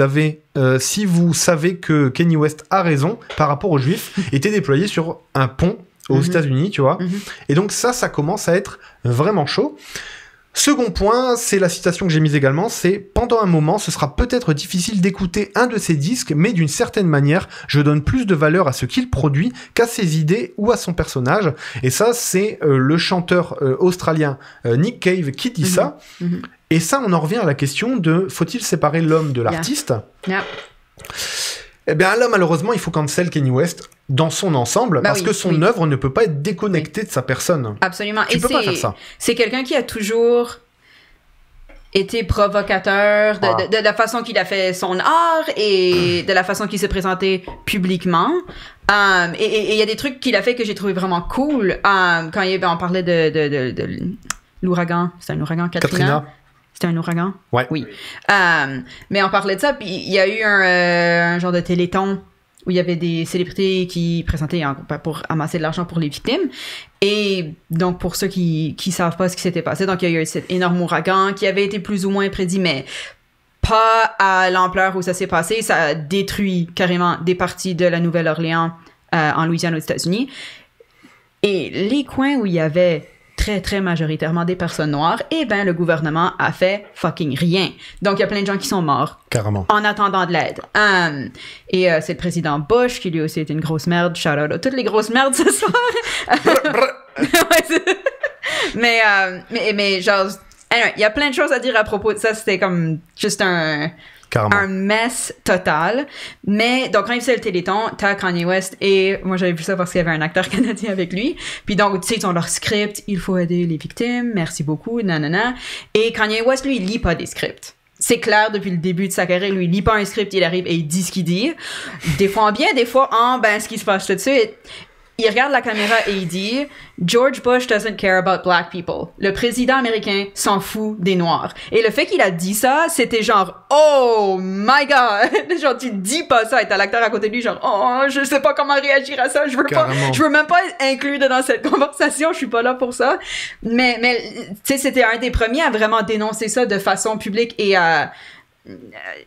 savez que Kanye West a raison par rapport aux Juifs », était déployée sur un pont aux États-Unis, tu vois. Et donc ça commence à être vraiment chaud. Second point, c'est la citation que j'ai mise également, c'est « Pendant un moment, ce sera peut-être difficile d'écouter un de ses disques, mais d'une certaine manière, je donne plus de valeur à ce qu'il produit qu'à ses idées ou à son personnage. » Et ça, c'est le chanteur australien Nick Cave qui dit ça. Et ça, on en revient à la question de « Faut-il séparer l'homme de l'artiste ?» Eh bien là, malheureusement, il faut cancel Kanye West dans son ensemble, parce que son œuvre ne peut pas être déconnectée de sa personne. Absolument. Tu peux pas faire ça. C'est quelqu'un qui a toujours été provocateur de la façon qu'il a fait son art et de la façon qu'il s'est présenté publiquement. Et il y a des trucs qu'il a fait que j'ai trouvé vraiment cool. Quand on parlait de l'ouragan, c'est un ouragan Katrina. C'était un ouragan? Ouais. Oui. Mais on parlait de ça, puis il y a eu un genre de téléthon où il y avait des célébrités qui présentaient pour amasser de l'argent pour les victimes. Et donc, pour ceux qui savent pas ce qui s'était passé, donc il y a eu cet énorme ouragan qui avait été plus ou moins prédit, mais pas à l'ampleur où ça s'est passé. Ça a détruit carrément des parties de la Nouvelle-Orléans en Louisiane aux États-Unis. Et les coins où il y avait très, très majoritairement des personnes noires, eh ben, le gouvernement a fait fucking rien. Donc, il y a plein de gens qui sont morts. Carrément. En attendant de l'aide. Et c'est le président Bush, qui lui aussi est une grosse merde. Shout out à toutes les grosses merdes ce soir. mais genre, anyway, il y a plein de choses à dire à propos de ça. C'était comme juste un mess total. Mais donc, quand il faisait le Téléthon, t'as Kanye West, et moi j'avais vu ça parce qu'il y avait un acteur canadien avec lui. Puis donc, tu sais, ils ont leur script, il faut aider les victimes, merci beaucoup, nanana. Et Kanye West, lui, il lit pas des scripts. C'est clair depuis le début de sa carrière, lui, il lit pas un script, il arrive et il dit ce qu'il dit. Des fois en bien, des fois en ce qui se passe tout de suite. Il regarde la caméra et il dit « George Bush doesn't care about black people. Le président américain s'en fout des Noirs. » Et le fait qu'il a dit ça, c'était genre « Oh my God! » Genre, tu dis pas ça et t'as l'acteur à côté de lui genre « Oh, je sais pas comment réagir à ça. Je veux même pas être inclus dans cette conversation. Je suis pas là pour ça. » Mais tu sais, c'était un des premiers à vraiment dénoncer ça de façon publique et à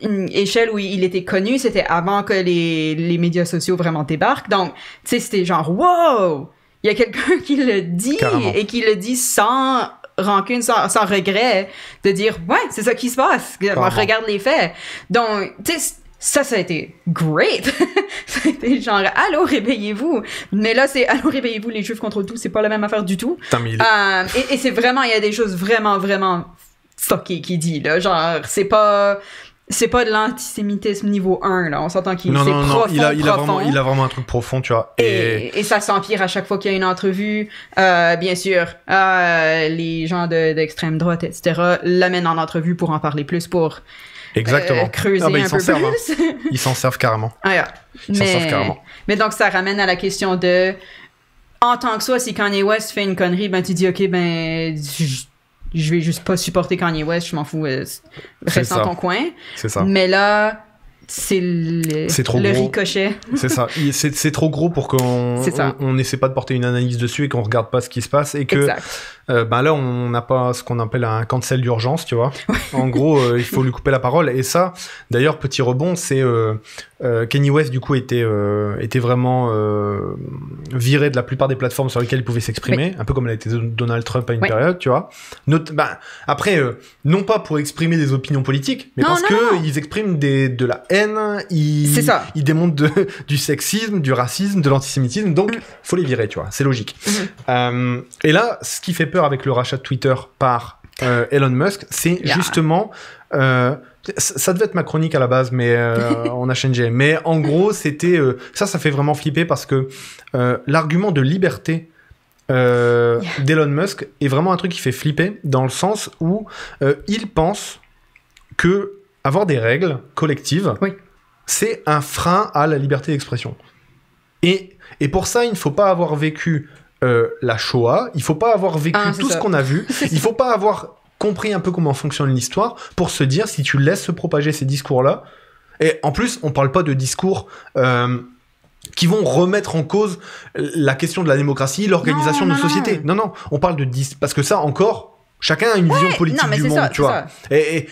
une échelle où il était connu, c'était avant que les médias sociaux vraiment débarquent. Donc, tu sais, c'était genre, wow! Il y a quelqu'un qui le dit et qui le dit sans rancune, sans regret, de dire, ouais, c'est ça qui se passe. Regarde les faits. Donc, tu sais, ça a été great. Ça a été genre, allô, réveillez-vous. Mais là, c'est, allô, réveillez-vous, les Juifs contre tout, c'est pas la même affaire du tout. Et c'est vraiment, il y a des choses vraiment, vraiment fucké qui dit, là. Genre, c'est pas de l'antisémitisme niveau 1, là. On s'entend qu'il c'est profond. Il a vraiment un truc profond, tu vois. Et ça s'empire à chaque fois qu'il y a une entrevue. Bien sûr, les gens d'extrême droite, etc., l'amènent en entrevue pour en parler plus, pour creuser un peu plus. Ils s'en servent carrément. Ils s'en servent carrément. Mais donc, ça ramène à la question de, en tant que soi, si Kanye West fait une connerie, ben tu dis, OK, ben je vais juste pas supporter Kanye West, je m'en fous, reste dans ton coin. C'est ça. Mais là, c'est trop le gros. ricochet. C'est ça. C'est trop gros pour qu'on on n'essaie pas de porter une analyse dessus et qu'on regarde pas ce qui se passe et que là on n'a pas ce qu'on appelle un cancel d'urgence, tu vois. En gros, il faut lui couper la parole. Et ça, d'ailleurs, petit rebond, c'est Kanye West du coup était vraiment viré de la plupart des plateformes sur lesquelles il pouvait s'exprimer, un peu comme l'a été Donald Trump à une période, tu vois. Après, non pas pour exprimer des opinions politiques, mais parce que ils expriment de la haine, ils démontrent du sexisme, du racisme, de l'antisémitisme, donc faut les virer, tu vois, c'est logique. Et là, ce qui fait peur avec le rachat de Twitter par Elon Musk, c'est justement... ça devait être ma chronique à la base, mais on a changé. Mais en gros, c'était... ça fait vraiment flipper parce que l'argument de liberté d'Elon Musk est vraiment un truc qui fait flipper dans le sens où il pense que avoir des règles collectives, c'est un frein à la liberté d'expression. Et pour ça, il ne faut pas avoir vécu la Shoah, il ne faut pas avoir vécu tout ce qu'on a vu, il ne faut pas avoir compris un peu comment fonctionne l'histoire pour se dire si tu laisses se propager ces discours-là. Et en plus, on ne parle pas de discours... qui vont remettre en cause la question de la démocratie, l'organisation de nos sociétés. Non, on parle de... parce que ça, encore, chacun a une vision politique du monde, tu vois. Et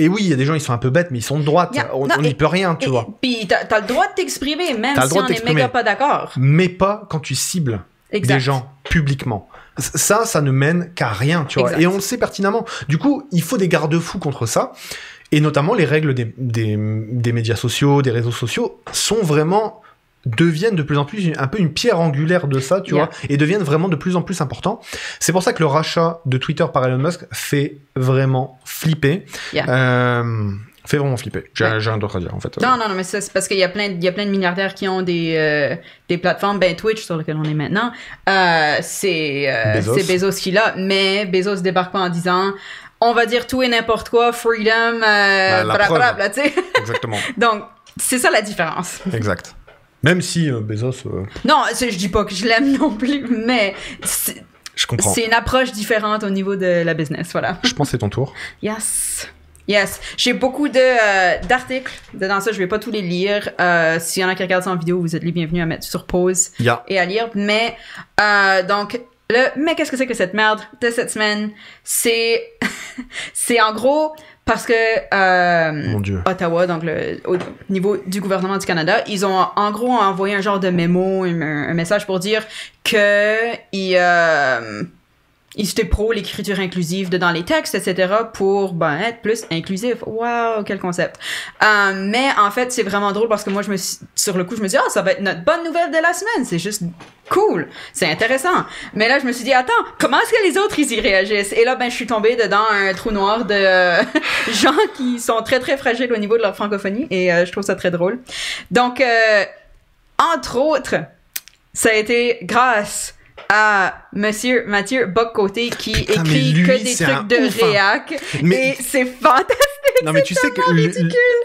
oui, il y a des gens, ils sont un peu bêtes, mais ils sont de droite. On n'y peut rien, tu vois. Puis t'as le droit de t'exprimer, même si on est méga pas d'accord. Mais pas quand tu cibles des gens publiquement. Ça ne mène qu'à rien, tu vois. Et on le sait pertinemment. Du coup, il faut des garde-fous contre ça. Et notamment, les règles des médias sociaux, des réseaux sociaux, deviennent de plus en plus un peu une pierre angulaire de ça, tu vois, et deviennent vraiment de plus en plus importants. C'est pour ça que le rachat de Twitter par Elon Musk fait vraiment flipper. Fait vraiment flipper. J'ai rien d'autre à dire, en fait. Non, mais c'est parce qu'il y a plein de milliardaires qui ont des plateformes. Twitch, sur lequel on est maintenant, c'est Bezos qui l'a, mais Bezos débarque pas en disant... On va dire tout et n'importe quoi, freedom, blablabla, tu sais. Exactement. Donc, c'est ça la différence. Exact. Même si Bezos... Non, je dis pas que je l'aime non plus, mais je comprends. C'est une approche différente au niveau de la business, voilà. Je pense que c'est ton tour. Yes. J'ai beaucoup d'articles dans ça, je vais pas tous les lire. S'il y en a qui regardent ça en vidéo, vous êtes les bienvenus à mettre sur pause et à lire. Mais, donc... Mais qu'est-ce que c'est que cette merde de cette semaine? C'est en gros parce que Mon Dieu. Ottawa, donc au niveau du gouvernement du Canada, ils ont en gros envoyé un genre de mémo, un message pour dire que ils étaient pro l'écriture inclusive dans les textes, etc. pour être plus inclusif. Wow, quel concept. Mais en fait, c'est vraiment drôle parce que moi, sur le coup, je me dis, ça va être notre bonne nouvelle de la semaine. C'est juste cool. C'est intéressant. Mais là, je me suis dit, attends, comment est-ce que les autres, ils y réagissent? Et là, je suis tombée dedans un trou noir de gens qui sont très, très fragiles au niveau de leur francophonie. Et je trouve ça très drôle. Donc, entre autres, ça a été grâce à Monsieur Mathieu Bock-Côté qui écrit que des trucs de réac. Et c'est fantastique. Non, mais tu sais que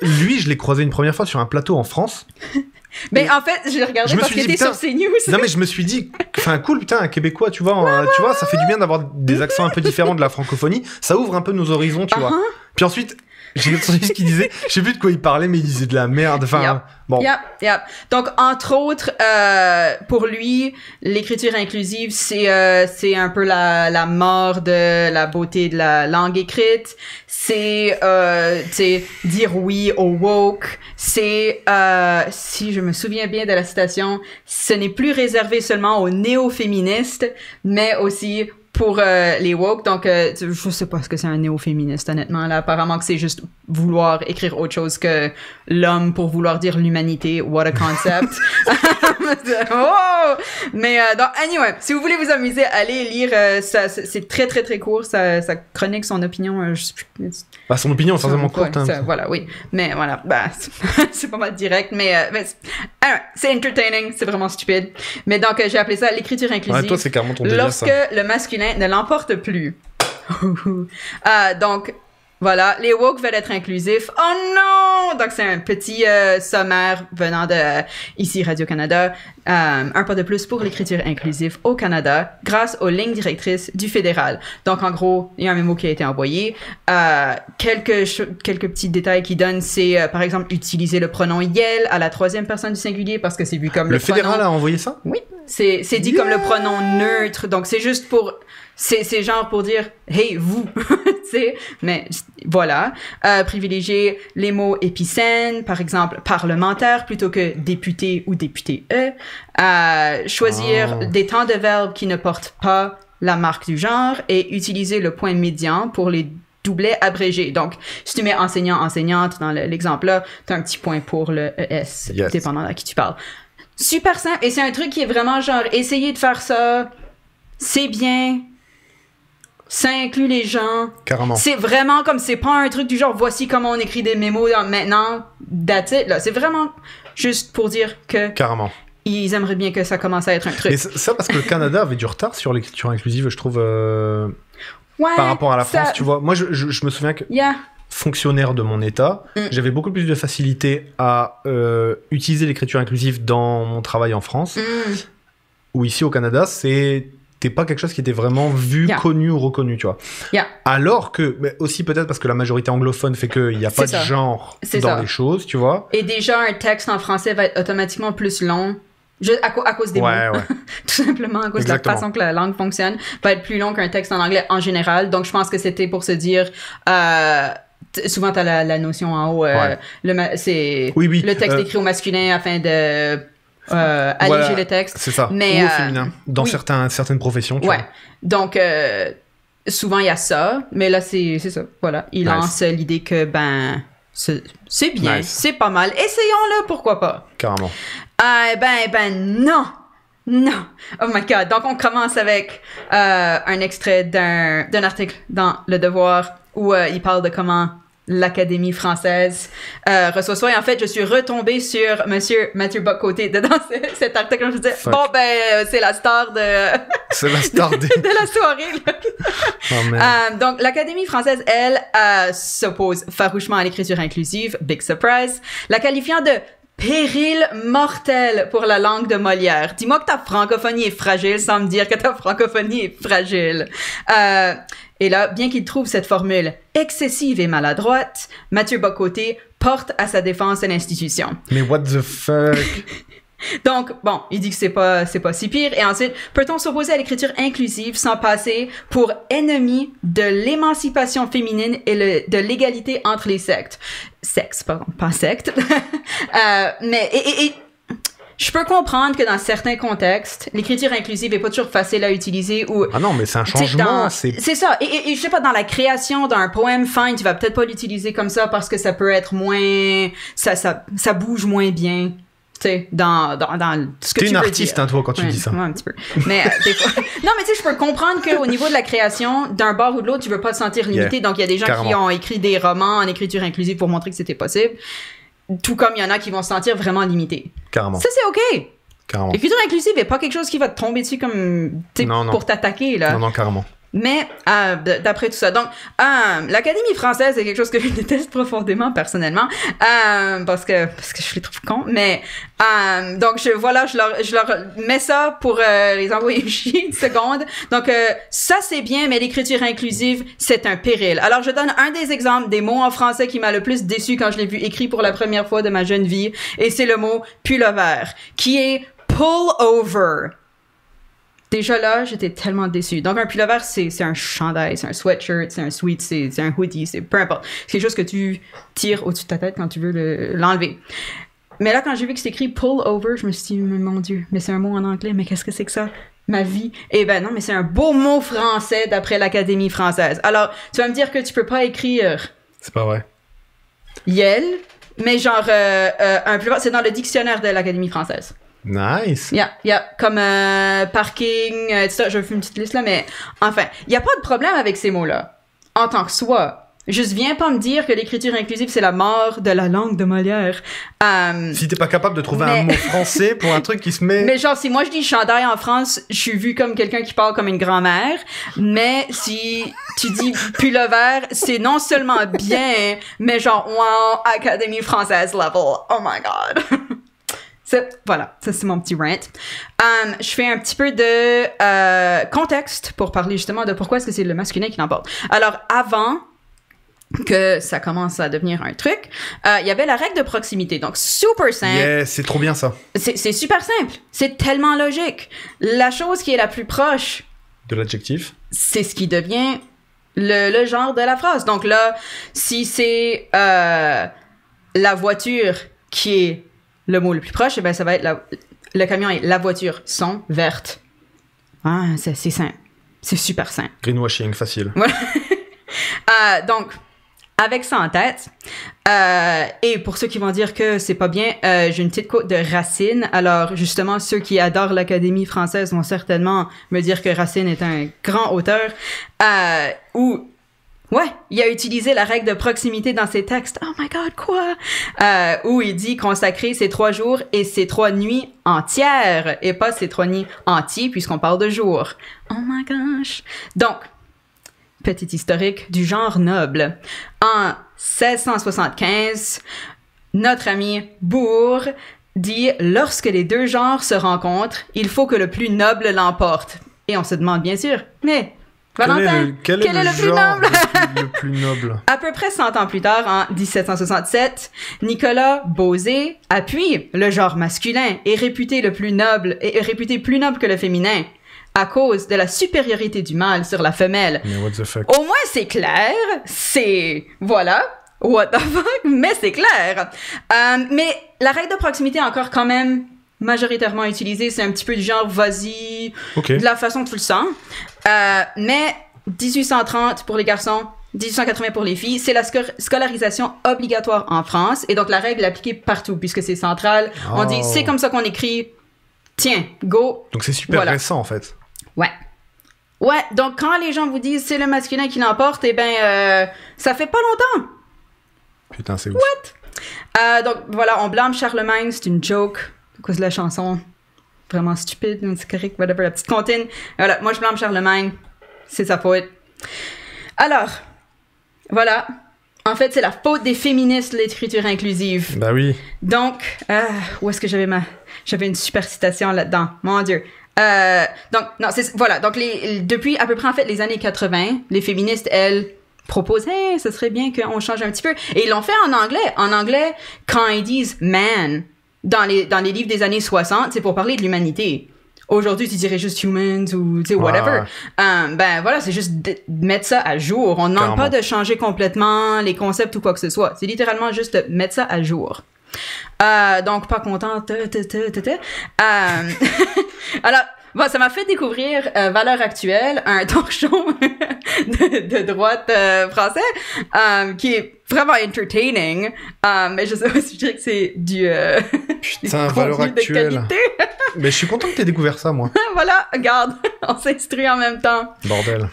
lui, je l'ai croisé une première fois sur un plateau en France. Mais en fait, je l'ai regardé parce qu'il était sur CNews. Non, mais je me suis dit, cool, un Québécois, tu vois, ça fait du bien d'avoir des accents un peu différents de la francophonie. Ça ouvre un peu nos horizons, tu vois. Puis ensuite, j'ai entendu ce qu'il disait. Je sais plus de quoi il parlait, mais il disait de la merde. Enfin, bon. Donc, entre autres, pour lui, l'écriture inclusive, c'est un peu la mort de la beauté de la langue écrite. C'est, dire oui au woke. C'est, si je me souviens bien de la citation, ce n'est plus réservé seulement aux néo-féministes, mais aussi pour les woke. Donc, je sais pas ce que c'est un néo-féministe, honnêtement. Là, apparemment que c'est juste vouloir écrire autre chose que l'homme pour vouloir dire l'humanité. What a concept. Oh! Mais, donc, anyway, si vous voulez vous amuser, allez lire. C'est très, très, très court. Ça chronique son opinion. Je sais plus. Son opinion est forcément courte. Voilà, oui. Mais voilà, c'est pas mal direct. Mais c'est entertaining. C'est vraiment stupide. Mais donc, j'ai appelé ça l'écriture inclusive. Toi, c'est carrément ton délire, lorsque le masculin ne l'emporte plus. Donc, Voilà, les woke veulent être inclusifs. Oh non! Donc, c'est un petit sommaire venant de ici Radio-Canada. Un pas de plus pour l'écriture inclusive au Canada grâce aux lignes directrices du fédéral. Donc, en gros, il y a un mémo qui a été envoyé. Quelques petits détails qui donnent, c'est, par exemple, utiliser le pronom « yel » à la troisième personne du singulier parce que c'est vu comme le fédéral pronom... a envoyé ça? Oui, c'est dit comme le pronom neutre. Donc, c'est juste pour... C'est genre pour dire « Hey, vous! » Tu sais, mais voilà. Privilégier les mots épicènes, par exemple, parlementaire plutôt que député ou député E. Choisir des temps de verbe qui ne portent pas la marque du genre et utiliser le point médian pour les doublets abrégés. Donc, si tu mets enseignant, enseignante dans l'exemple-là, tu as un petit point pour le ES, dépendant à qui tu parles. Super simple. Et c'est un truc qui est vraiment genre, essayez de faire ça, c'est bien... Ça inclut les gens. Carrément. C'est vraiment comme, c'est pas un truc du genre, voici comment on écrit des mémos maintenant, that's it, là. C'est vraiment juste pour dire que... Carrément. Ils aimeraient bien que ça commence à être un truc. Mais ça, parce que le Canada avait du retard sur l'écriture inclusive, je trouve, par rapport à la France, tu vois. Moi, je me souviens que... Fonctionnaire de mon état, j'avais beaucoup plus de facilité à utiliser l'écriture inclusive dans mon travail en France. Ou ici au Canada, c'était pas quelque chose qui était vraiment vu, connu ou reconnu, tu vois. Alors que, mais aussi peut-être parce que la majorité anglophone fait qu'il n'y a pas de genre dans les choses, tu vois. Et déjà, un texte en français va être automatiquement plus long. À cause des mots. Tout simplement, à cause de la façon que la langue fonctionne, va être plus long qu'un texte en anglais en général. Donc, je pense que c'était pour se dire... souvent, t'as la notion en haut. Le texte écrit au masculin afin de... alléger le texte. C'est ça. Mais, ou au féminin. Dans certaines professions, tu vois. Donc, souvent, il y a ça. Mais là, c'est ça. Voilà. Il lance l'idée que, c'est bien. C'est pas mal. Essayons-le, pourquoi pas. Carrément. Non. Non. Oh my God. Donc, on commence avec un extrait d'un article dans Le Devoir où il parle de comment l'Académie française reçoit ça. Et en fait, je suis retombée sur Monsieur Mathieu Bock-Côté dans cet article. Je me disais, c'est la star de... c'est la star de la soirée. Donc, l'Académie française, elle, s'oppose farouchement à l'écriture inclusive. Big surprise. La qualifiant de péril mortel pour la langue de Molière. Dis-moi que ta francophonie est fragile sans me dire que ta francophonie est fragile. Et là, bien qu'il trouve cette formule excessive et maladroite, Mathieu Bock-Côté porte à sa défense l'institution. Mais what the fuck? Donc, bon, il dit que c'est pas si pire. Et ensuite, peut-on s'opposer à l'écriture inclusive sans passer pour ennemi de l'émancipation féminine et de l'égalité entre les sexes, pardon, pas sectes. Mais je peux comprendre que dans certains contextes, l'écriture inclusive est pas toujours facile à utiliser ou... Ah non, mais c'est un changement, c'est ça. Et je sais pas, dans la création d'un poème, fine, tu vas peut-être pas l'utiliser comme ça parce que ça peut être moins... Ça bouge moins bien. Tu sais, dans ce que tu veux dire. T'es une artiste, hein, toi, quand tu dis ça. Ouais, un petit peu. Mais des fois... Non, mais tu sais, je peux comprendre qu'au niveau de la création, d'un bord ou de l'autre, tu veux pas te sentir limité. Donc, il y a des gens qui ont écrit des romans en écriture inclusive pour montrer que c'était possible. Tout comme il y en a qui vont se sentir vraiment limités. Carrément. Ça, c'est OK. Carrément. L'écriture inclusive n'est pas quelque chose qui va te tomber dessus comme, pour t'attaquer, là. Non, carrément. Mais, d'après tout ça. Donc, l'Académie française, c'est quelque chose que je déteste profondément, personnellement, parce que je les trouve cons, mais, donc, je leur mets ça pour les envoyer chier une seconde. Donc, ça, c'est bien, mais l'écriture inclusive, c'est un péril. Alors, je donne un des exemples des mots en français qui m'a le plus déçu quand je l'ai vu écrit pour la première fois de ma jeune vie, et c'est le mot pullover, qui est pull over. Déjà là, j'étais tellement déçue. Donc, un pullover, c'est un chandail, c'est un sweatshirt, c'est un sweat, c'est un hoodie, c'est peu importe. C'est quelque chose que tu tires au-dessus de ta tête quand tu veux l'enlever. Mais là, quand j'ai vu que c'est écrit pull over, je me suis dit, mon Dieu, mais c'est un mot en anglais, mais qu'est-ce que c'est que ça? Ma vie. Eh ben non, mais c'est un beau mot français d'après l'Académie française. Alors, tu vas me dire que tu peux pas écrire... C'est pas vrai. Yel, mais genre, un pullover, c'est dans le dictionnaire de l'Académie française. Nice. Yeah. Comme parking, etc. Je vais faire une petite liste là, mais enfin, il n'y a pas de problème avec ces mots-là, en tant que soi. Juste viens pas me dire que l'écriture inclusive, c'est la mort de la langue de Molière. Si t'es pas capable de trouver un mot français pour un truc qui se met... Mais genre, si moi je dis chandail en France, je suis vue comme quelqu'un qui parle comme une grand-mère. Mais si tu dis pullover, c'est non seulement bien, mais genre, wow, Académie française level. Oh my God. Voilà, ça c'est mon petit rant. Je fais un petit peu de contexte pour parler justement de pourquoi est-ce que c'est le masculin qui l'emporte. Alors, avant que ça commence à devenir un truc, il y avait la règle de proximité. Donc, super simple. Yeah, c'est trop bien ça. C'est super simple. C'est tellement logique. La chose qui est la plus proche de l'adjectif, c'est ce qui devient le genre de la phrase. Donc là, si c'est la voiture qui est le mot le plus proche, eh ben ça va être le camion et la voiture sont vertes. Ah, c'est simple. C'est super simple. Greenwashing, facile. Donc, avec ça en tête, et pour ceux qui vont dire que c'est pas bien, j'ai une petite quote de Racine. Alors, justement, ceux qui adorent l'Académie française vont certainement me dire que Racine est un grand auteur, où, il a utilisé la règle de proximité dans ses textes. Oh my God, quoi? Où il dit consacrer ces 3 jours et ces 3 nuits entières, et pas ces 3 nuits entiers, puisqu'on parle de jours. Oh my gosh. Donc, petit historique du genre noble. En 1675, notre ami Bourg dit « Lorsque les 2 genres se rencontrent, il faut que le plus noble l'emporte. » Et on se demande bien sûr, mais Valentin, quel est le plus noble? Le plus noble. À peu près 100 ans plus tard, en 1767, Nicolas Beauzé appuie le genre masculin et réputé plus noble que le féminin, à cause de la supériorité du mâle sur la femelle. Mais what the fuck? Au moins, c'est clair. Voilà. What the fuck? Mais c'est clair. Mais la règle de proximité est encore quand même majoritairement utilisée. C'est un petit peu du genre, vas-y, de la façon que tu le sens. Mais 1830 pour les garçons, 1880 pour les filles, c'est la scolarisation obligatoire en France. Et donc, la règle est appliquée partout, puisque c'est central. On dit, c'est comme ça qu'on écrit. Tiens, go. Donc, c'est super récent, en fait. Ouais, donc quand les gens vous disent c'est le masculin qui l'emporte, eh ben, ça fait pas longtemps. Putain, c'est ouf. What? Donc voilà, on blâme Charlemagne, c'est une joke à cause de la chanson. Vraiment stupide, c'est correct, whatever, la petite comptine. Voilà, moi je blâme Charlemagne, c'est sa faute. Alors, voilà. En fait, c'est la faute des féministes, l'écriture inclusive. Bah oui. Donc, où est-ce que j'avais une super citation là-dedans? Mon Dieu. Donc, non, voilà. Donc, depuis à peu près, en fait, les années 80, les féministes, elles, proposent, hey, ce serait bien qu'on change un petit peu. Et ils l'ont fait en anglais. En anglais, quand ils disent man dans les livres des années 60, c'est pour parler de l'humanité. Aujourd'hui, tu dirais juste humans ou, tu sais, whatever. Ben, voilà, c'est juste de mettre ça à jour. On ne demande pas de changer complètement les concepts ou quoi que ce soit. C'est littéralement juste de mettre ça à jour. Donc, pas contente. Alors, bon, ça m'a fait découvrir Valeurs Actuelles, un talk show de droite français, qui est vraiment entertaining. Mais je sais pas si je dirais que c'est du putain, Valeurs Actuelles. Mais je suis content que t'aies découvert ça, moi. Voilà, regarde, on s'instruit en même temps. Bordel.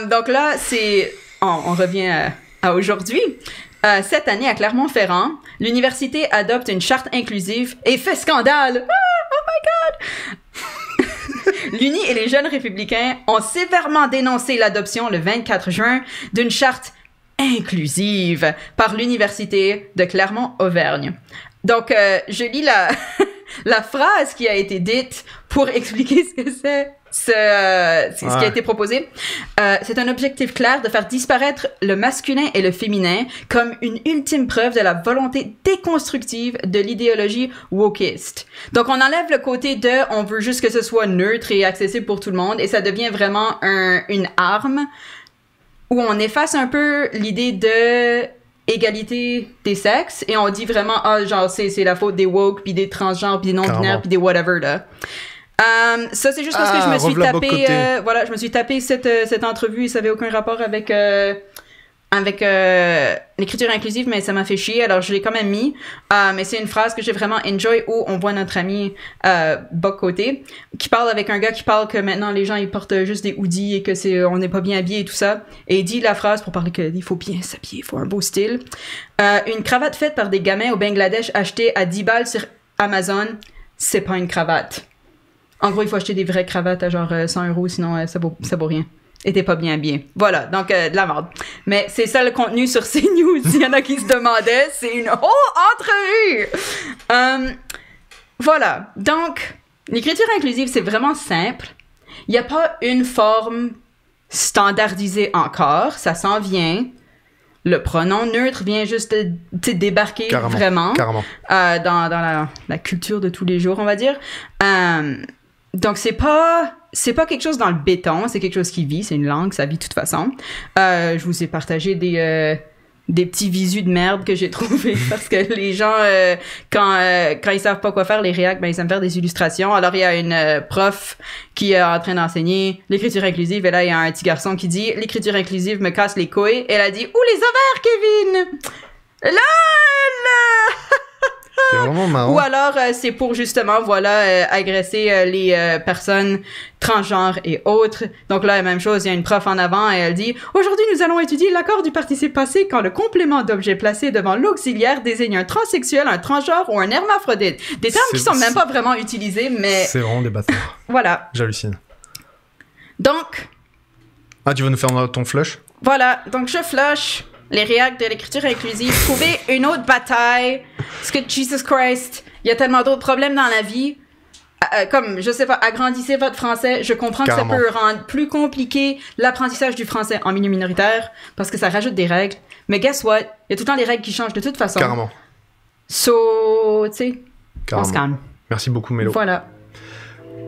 Donc là, on revient à aujourd'hui. Cette année, à Clermont-Ferrand, l'université adopte une charte inclusive et fait scandale. Oh my God! L'Uni et les jeunes républicains ont sévèrement dénoncé l'adoption le 24 juin d'une charte inclusive par l'université de Clermont-Auvergne. Donc, je lis la phrase qui a été dite pour expliquer ce que c'est. Ce qui a été proposé. C'est un objectif clair de faire disparaître le masculin et le féminin comme une ultime preuve de la volonté déconstructive de l'idéologie wokiste. Donc, on enlève le côté de on veut juste que ce soit neutre et accessible pour tout le monde et ça devient vraiment une arme où on efface un peu l'idée de égalité des sexes et on dit vraiment genre c'est la faute des woke puis des transgenres puis des non-binaires puis des whatever là. Ça c'est juste parce que je me suis tapé je me suis tapé cette entrevue et ça avait aucun rapport avec avec l'écriture inclusive, mais ça m'a fait chier, alors je l'ai quand même mis. Mais c'est une phrase que j'ai vraiment enjoy où on voit notre ami Boc-Côté qui parle avec un gars qui parle que maintenant les gens ils portent juste des hoodies et que on n'est pas bien habillé et tout ça. Et il dit la phrase pour parler qu'il faut bien s'habiller, il faut un beau style. Une cravate faite par des gamins au Bangladesh achetée à 10 balles sur Amazon, c'est pas une cravate. En gros, il faut acheter des vraies cravates à genre 100 €, sinon ça vaut rien. Et t'es pas bien habillé. Voilà, donc de la merde. Mais c'est ça le contenu sur CNews. S'il y en a qui se demandaient, c'est une entrevue! Voilà, donc l'écriture inclusive, c'est vraiment simple. Il n'y a pas une forme standardisée encore, ça s'en vient. Le pronom neutre vient juste débarquer vraiment dans la culture de tous les jours, on va dire. Donc c'est pas quelque chose dans le béton, c'est quelque chose qui vit, c'est une langue, ça vit de toute façon. Je vous ai partagé des petits visus de merde que j'ai trouvés parce que les gens, quand ils savent pas quoi faire, les réacs, ben ils aiment faire des illustrations. Alors il y a une prof qui est en train d'enseigner l'écriture inclusive et là il y a un petit garçon qui dit « L'écriture inclusive me casse les couilles » et elle a dit « Ouh, les ovaires, Kevin! » LOL! C'est vraiment marrant. Ou alors, c'est pour justement, agresser les personnes transgenres et autres. Donc là, la même chose, il y a une prof en avant et elle dit « Aujourd'hui, nous allons étudier l'accord du participe passé quand le complément d'objet placé devant l'auxiliaire désigne un transsexuel, un transgenre ou un hermaphrodite. » Des termes qui sont même pas vraiment utilisés, mais... C'est vraiment des bâtards. Voilà. J'hallucine. Donc... Ah, tu vas nous faire ton flush? Voilà, donc je flush les réacts de l'écriture inclusive. Trouvez une autre bataille. Parce que, Jesus Christ, il y a tellement d'autres problèmes dans la vie. Comme, je sais pas, agrandissez votre français. Je comprends que ça peut rendre plus compliqué l'apprentissage du français en milieu minoritaire parce que ça rajoute des règles. Mais guess what? Il y a tout le temps des règles qui changent de toute façon. Carrément. So, tu sais, on se calme. Merci beaucoup, Mélo. Voilà.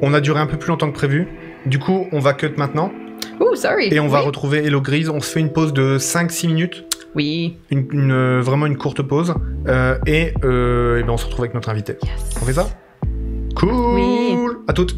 On a duré un peu plus longtemps que prévu. Du coup, on va cut maintenant. Ouh, sorry. Et on va retrouver Hello Grise. On se fait une pause de 5-6 minutes. Oui. Vraiment une courte pause. Et ben on se retrouve avec notre invité. Yes. On fait ça? Cool. Oui. À toutes.